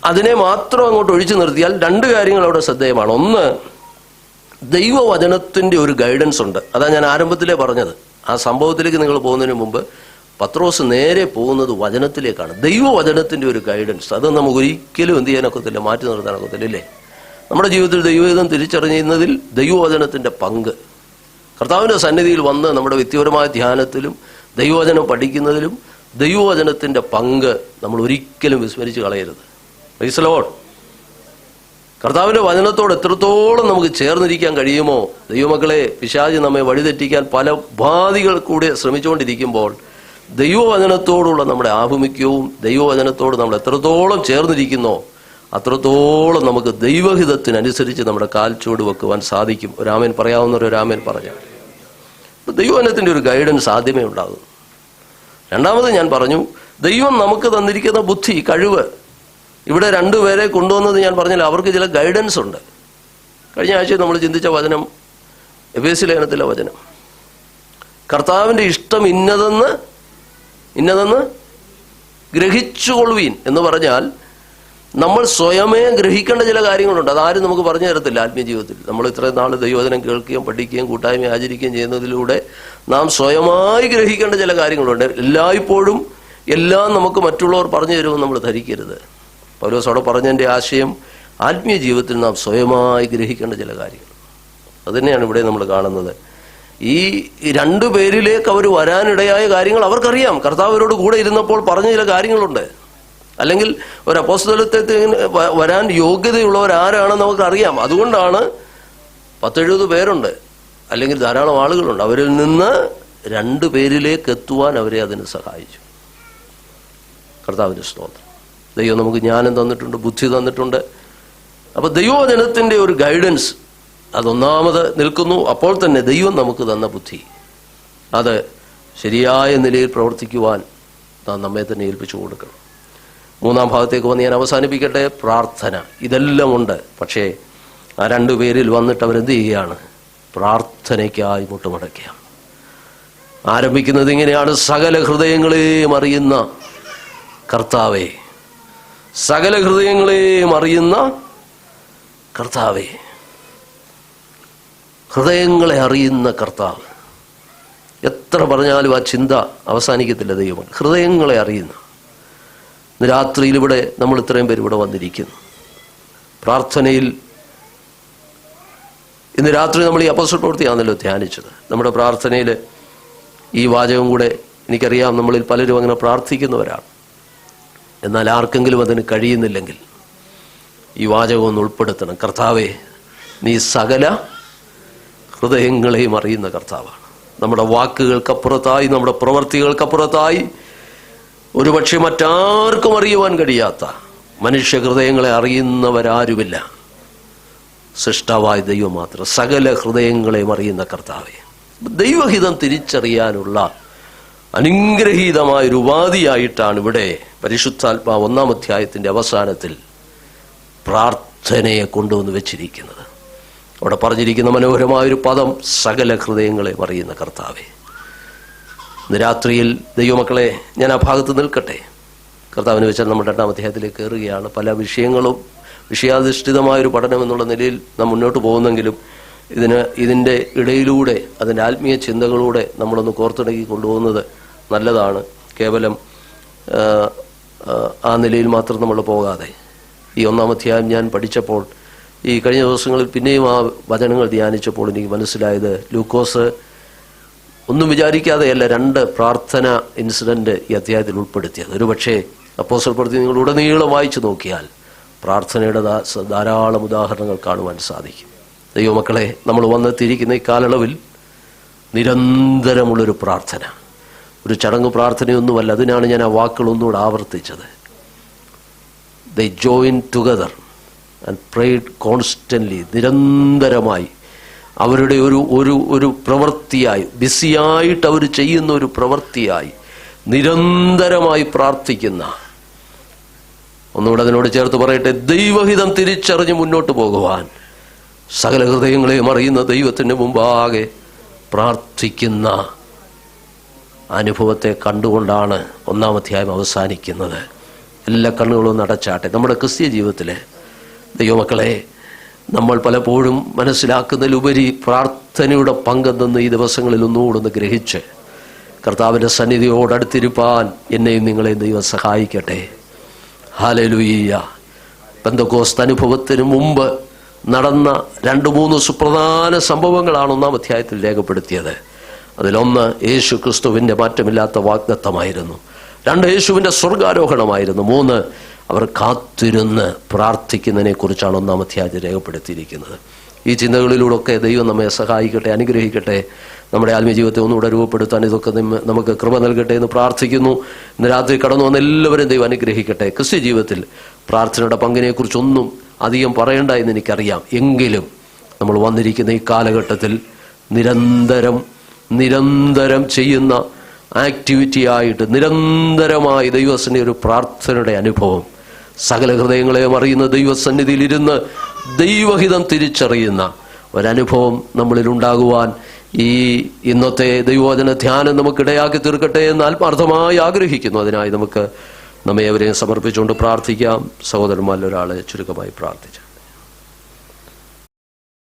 അതിനെ മാത്രം അങ്ങോട്ട് ഒഴിച്ചു നിർത്തിയാൽ 2 കാര്യങ്ങൾ അവിടെ ശ്രദ്ധേയമാണ്. ഒന്ന്, ദൈവവചനത്തിൻ്റെ ഒരു ഗൈഡൻസ് ഉണ്ട്. അതാ ഞാൻ ആരംഭത്തിലേ പറഞ്ഞത്. ആ സംഭവത്തിലേക്ക് നിങ്ങൾ പോകുന്നതിന് മുമ്പ് പത്രോസ് നേരെ പോകുന്നത് വചനത്തിലേക്കാണ്. ദൈവവചനത്തിൻ്റെ ഒരു ഗൈഡൻസ് അത് നമുക്ക് ഒരിക്കലും എന്ത് ചെയ്യാനൊക്കത്തില്ല, മാറ്റി നിർത്താനൊക്കത്തില്ല. ഇല്ലേ? നമ്മുടെ ജീവിതത്തിൽ ദൈവഹിതം തിരിച്ചറിയുന്നതിൽ ദൈവവചനത്തിൻ്റെ പങ്ക്, കർത്താവിൻ്റെ സന്നിധിയിൽ വന്ന് നമ്മുടെ വ്യക്തിപരമായ ധ്യാനത്തിലും ദൈവവചനം പഠിക്കുന്നതിലും ദൈവവചനത്തിൻ്റെ പങ്ക് നമ്മൾ ഒരിക്കലും വിസ്മരിച്ച് കളയരുത്. Praise the Lord. കർത്താവിൻ്റെ വചനത്തോട് എത്രത്തോളം നമുക്ക് ചേർന്നിരിക്കാൻ കഴിയുമോ, ദൈവമക്കളെ, പിശാച് നമ്മെ വഴിതെറ്റിക്കാൻ പല ഉപാധികൾ കൂടെ ശ്രമിച്ചുകൊണ്ടിരിക്കുമ്പോൾ ദൈവവചനത്തോടുള്ള നമ്മുടെ ആഭിമുഖ്യവും ദൈവവചനത്തോട് നമ്മൾ എത്രത്തോളം ചേർന്നിരിക്കുന്നോ അത്രത്തോളം നമുക്ക് ദൈവഹിതത്തിനനുസരിച്ച് നമ്മുടെ കാൽ ചുവട് വെക്കുവാൻ സാധിക്കും. ഒരാമേൻ പറയാവുന്നവരൊരാമേൻ പറഞ്ഞാൽ ദൈവവചനത്തിൻ്റെ ഒരു ഗൈഡൻസ് ആദ്യമേ ഉണ്ടാകും. രണ്ടാമത് ഞാൻ പറഞ്ഞു, ദൈവം നമുക്ക് തന്നിരിക്കുന്ന ബുദ്ധി, കഴിവ്. ഇവിടെ രണ്ടുപേരെ കൊണ്ടുവന്നത് ഞാൻ പറഞ്ഞില്ല, അവർക്ക് ചില ഗൈഡൻസ് ഉണ്ട്. കഴിഞ്ഞ ആഴ്ച നമ്മൾ ചിന്തിച്ച വചനം എഫേസ്യ ലേഖനത്തിലെ വചനം, കർത്താവിൻ്റെ ഇഷ്ടം ഇന്നതെന്ന് ഗ്രഹിച്ചുകൊള്ളുവീൻ എന്ന് പറഞ്ഞാൽ നമ്മൾ സ്വയമേ ഗ്രഹിക്കേണ്ട ചില കാര്യങ്ങളുണ്ട്. അതാരും നമുക്ക് പറഞ്ഞു തരത്തില്ല. ആത്മീയ ജീവിതത്തിൽ നമ്മൾ ഇത്രയും നാൾ ദൈവവചനം കേൾക്കുകയും പഠിക്കുകയും കൂട്ടായ്മ ആചരിക്കുകയും ചെയ്യുന്നതിലൂടെ നാം സ്വയമായി ഗ്രഹിക്കേണ്ട ചില കാര്യങ്ങളുണ്ട്. എല്ലായ്പ്പോഴും എല്ലാം നമുക്ക് മറ്റുള്ളവർ പറഞ്ഞു തരുമെന്ന് നമ്മൾ ധരിക്കരുത്. പൗലോസ് അവിടെ പറഞ്ഞതിൻ്റെ ആശയം ആത്മീയ ജീവിതത്തിൽ നാം സ്വയമായി ഗ്രഹിക്കേണ്ട ചില കാര്യങ്ങൾ. അതുതന്നെയാണ് ഇവിടെ നമ്മൾ കാണുന്നത്. ഈ രണ്ടു പേരിലേക്ക് അവർ വരാനിടയായ കാര്യങ്ങൾ അവർക്കറിയാം. കർത്താവ് അവരോട് കൂടെ ഇരുന്നപ്പോൾ പറഞ്ഞ ചില കാര്യങ്ങളുണ്ട്. അല്ലെങ്കിൽ ഒരു അപ്പോസ്തലത്വത്തിൽ വരാൻ യോഗ്യതയുള്ളവരാരാണെന്ന് നമുക്കറിയാം. അതുകൊണ്ടാണ് 10-70 പേരുണ്ട്, അല്ലെങ്കിൽ ധാരാളം ആളുകളുണ്ട്. അവരിൽ നിന്ന് 2 പേരിലേക്ക് എത്തുവാൻ അവരെ അതിന് സഹായിച്ചു. കർത്താവിൻ്റെ സ്തോത്രം. ദൈവം നമുക്ക് ജ്ഞാനം തന്നിട്ടുണ്ട്, ബുദ്ധി തന്നിട്ടുണ്ട്. അപ്പോൾ ദൈവവചനത്തിൻ്റെ ഒരു ഗൈഡൻസ് അതൊന്നാമത് നിൽക്കുന്നു. അപ്പോൾ തന്നെ ദൈവം നമുക്ക് തന്ന ബുദ്ധി അത് ശരിയായ നിലയിൽ പ്രവർത്തിക്കുവാൻ നാം നമ്മെ തന്നെ ഏൽപ്പിച്ചു കൊടുക്കണം. 3-ാം ഭാഗത്തേക്ക് വന്ന് ഞാൻ അവസാനിപ്പിക്കട്ടെ. പ്രാർത്ഥന. ഇതെല്ലാം ഉണ്ട്. പക്ഷേ ആ 2 പേരിൽ വന്നിട്ട് അവരെന്ത് ചെയ്യുകയാണ്? പ്രാർത്ഥനയ്ക്കായി മുട്ടുമടക്കുകയാണ്. ആരംഭിക്കുന്നത് ഇങ്ങനെയാണ്: സകല ഹൃദയങ്ങളെയും അറിയുന്ന കർത്താവേ, സകല ഹൃദയങ്ങളെയും അറിയുന്ന കർത്താവേ. ഹൃദയങ്ങളെ അറിയുന്ന കർത്താവ്. എത്ര പറഞ്ഞാലും ആ ചിന്ത അവസാനിക്കത്തില്ല. ദൈവം ഹൃദയങ്ങളെ അറിയുന്ന. ഇന്ന് രാത്രിയിൽ ഇവിടെ നമ്മൾ ഇത്രയും പേര് ഇവിടെ വന്നിരിക്കുന്നു. പ്രാർത്ഥനയിൽ ഇന്ന് രാത്രി നമ്മൾ ഈ അപ്പോസ്തല പ്രവൃത്തിയാണല്ലോ ധ്യാനിച്ചത്. നമ്മുടെ പ്രാർത്ഥനയിൽ ഈ വാചകം കൂടെ, എനിക്കറിയാം നമ്മളിൽ പലരും അങ്ങനെ പ്രാർത്ഥിക്കുന്നവരാണ്. എന്നാൽ ആർക്കെങ്കിലും അതിന് കഴിയുന്നില്ലെങ്കിൽ ഈ വാചകം ഒന്ന് ഉൾപ്പെടുത്തണം. കർത്താവേ, നീ സകല ഹൃദയങ്ങളെയും അറിയുന്ന കർത്താവാണ്. നമ്മുടെ വാക്കുകൾക്കപ്പുറത്തായി, നമ്മുടെ പ്രവർത്തികൾക്കപ്പുറത്തായി ഒരുപക്ഷെ മറ്റാർക്കും അറിയുവാൻ കഴിയാത്ത മനുഷ്യ ഹൃദയങ്ങളെ അറിയുന്നവരാരുമില്ല. സൃഷ്ടാവായ ദൈവം മാത്രം. സകല ഹൃദയങ്ങളെയും അറിയുന്ന കർത്താവേ, ദൈവഹിതം തിരിച്ചറിയാനുള്ള അനുഗ്രഹീതമായൊരു ഉപാധിയായിട്ടാണ് ഇവിടെ പരിശുദ്ധാത്മാവ് 1-ാം അധ്യായത്തിൻ്റെ അവസാനത്തിൽ പ്രാർത്ഥനയെ കൊണ്ടുവന്ന് വെച്ചിരിക്കുന്നത്. അവിടെ പറഞ്ഞിരിക്കുന്ന മനോഹരമായൊരു പദം, സകല ഹൃദയങ്ങളെയും അറിയുന്ന കർത്താവേ. ഇന്ന് രാത്രിയിൽ ദൈവമക്കളെ, ഞാൻ ആ ഭാഗത്ത് നിൽക്കട്ടെ. കർത്താവിന് വെച്ചാൽ നമ്മൾ 2-ാം അധ്യായത്തിലേക്ക് കയറുകയാണ്. പല വിഷയങ്ങളും വിഷയാധിഷ്ഠിതമായൊരു പഠനം എന്നുള്ള നിലയിൽ നാം മുന്നോട്ട് പോകുന്നെങ്കിലും ഇതിൻ്റെ ഇടയിലൂടെ അതിൻ്റെ ആത്മീയ ചിന്തകളൂടെ നമ്മളൊന്ന് കോർത്തിണക്കി കൊണ്ടുപോകുന്നത് നല്ലതാണ്. കേവലം ആ നിലയിൽ മാത്രം നമ്മൾ പോകാതെ, ഈ 1-ാം അധ്യായം ഞാൻ പഠിച്ചപ്പോൾ, ഈ കഴിഞ്ഞ ദിവസങ്ങളിൽ പിന്നെയും ആ വചനങ്ങൾ ധ്യാനിച്ചപ്പോൾ എനിക്ക് മനസ്സിലായത്, ലൂക്കോസ് ഒന്നും വിചാരിക്കാതെയല്ല 2 പ്രാർത്ഥന ഇൻസിഡന്റ് ഈ അധ്യായത്തിൽ ഉൾപ്പെടുത്തിയത്. ഒരുപക്ഷെ അപ്പോസ്തല പ്രവൃത്തി നിങ്ങൾ ഉടനീളം വായിച്ചു നോക്കിയാൽ പ്രാർത്ഥനയുടെ ധാരാളം ഉദാഹരണങ്ങൾ കാണുവാൻ സാധിക്കും. ദൈവമക്കളെ, നമ്മൾ വന്നെത്തിയിരിക്കുന്ന ഈ കാലയളവിൽ നിരന്തരമുള്ളൊരു പ്രാർത്ഥന, ഒരു ചടങ്ങ് പ്രാർത്ഥനയൊന്നുമല്ല. അതിനാണ് ഞാൻ ആ വാക്കുകൾ ഒന്നുകൂടെ ആവർത്തിച്ചത്. They joined together and prayed constantly. നിരന്തരമായി അവരുടെ ഒരു പ്രവൃത്തിയായി, ബിസിയായിട്ട് അവർ ചെയ്യുന്ന ഒരു പ്രവൃത്തിയായി നിരന്തരമായി പ്രാർത്ഥിക്കുന്ന, ഒന്നുകൂടെ അതിനോട് ചേർത്ത് പറയട്ടെ, ദൈവഹിതം തിരിച്ചറിഞ്ഞ് മുന്നോട്ട് പോകുവാൻ സകല ഹൃദയങ്ങളെയും അറിയുന്ന ദൈവത്തിന് മുമ്പാകെ പ്രാർത്ഥിക്കുന്ന അനുഭവത്തെ കണ്ടുകൊണ്ടാണ് 1-ാം അധ്യായം അവസാനിക്കുന്നത്. എല്ലാ കണ്ണുകളും അടച്ചാട്ടെ. നമ്മുടെ ക്രിസ്തീയ ജീവിതത്തിലെ ദൈവമക്കളെ, നമ്മൾ പലപ്പോഴും മനസ്സിലാക്കുന്നതിലുപരി പ്രാർത്ഥനയുടെ പങ്കെന്തെന്ന് ഈ ദിവസങ്ങളിൽ ഒന്നുകൂടെ ഗ്രഹിച്ച് കർത്താവിൻ്റെ സന്നിധിയോടടുത്തിരിപ്പാൻ എന്നെയും നിങ്ങളെയും ദൈവം സഹായിക്കട്ടെ. ഹല്ലേലൂയ. പെന്തക്കോസ്ത് അനുഭവത്തിന് മുമ്പ് നടന്ന 2-3 സുപ്രധാന സംഭവങ്ങളാണ് 1-ാം അധ്യായത്തിൽ രേഖപ്പെടുത്തിയത്. അതിലൊന്ന് യേശു ക്രിസ്തുവിൻ്റെ മാറ്റമില്ലാത്ത വാഗ്ദത്തമായിരുന്നു. 2 യേശുവിൻ്റെ സ്വർഗാരോഹണമായിരുന്നു. 3 അവർ കാത്തിരുന്ന് പ്രാർത്ഥിക്കുന്നതിനെ കുറിച്ചാണ് 1-ാം അധ്യായത്തിൽ രേഖപ്പെടുത്തിയിരിക്കുന്നത്. ഈ ചിന്തകളിലൂടെയൊക്കെ ദൈവം നമ്മെ സഹായിക്കട്ടെ, അനുഗ്രഹിക്കട്ടെ. നമ്മുടെ ആത്മീയ ജീവിതത്തെ ഒന്നുകൂടെ രൂപപ്പെടുത്താൻ ഇതൊക്കെ നമുക്ക് കൃപ നൽകട്ടെ എന്ന് പ്രാർത്ഥിക്കുന്നു. ഇന്ന് രാത്രി കടന്നു വന്ന എല്ലാവരും ദൈവം അനുഗ്രഹിക്കട്ടെ. ക്രിസ്ത്യ ജീവിതത്തിൽ പ്രാർത്ഥനയുടെ പങ്കിനെക്കുറിച്ചൊന്നും അധികം പറയണ്ട എന്ന് എനിക്കറിയാം. എങ്കിലും നമ്മൾ വന്നിരിക്കുന്ന ഈ കാലഘട്ടത്തിൽ നിരന്തരം ചെയ്യുന്ന ആക്ടിവിറ്റിയായിട്ട് നിരന്തരമായി ദൈവസന്നിധി ഒരു പ്രാർത്ഥനയുടെ അനുഭവം, സകല ഹൃദയങ്ങളെയും അറിയുന്ന ദൈവസന്നിധിയിലിരുന്ന് ദൈവഹിതം തിരിച്ചറിയുന്ന ഒരനുഭവം നമ്മളിൽ ഉണ്ടാകുവാൻ ഈ ഇന്നത്തെ ദൈവവചന ധ്യാനം നമുക്കിടയാക്കി തീർക്കട്ടെ എന്ന് ആത്മാർത്ഥമായി ആഗ്രഹിക്കുന്നു. അതിനായി നമുക്ക് നമ്മെ അവരെയും സമർപ്പിച്ചുകൊണ്ട് പ്രാർത്ഥിക്കാം. സഹോദരന്മാരിൽ ഒരാളെ ചുരുക്കമായി പ്രാർത്ഥിച്ചു.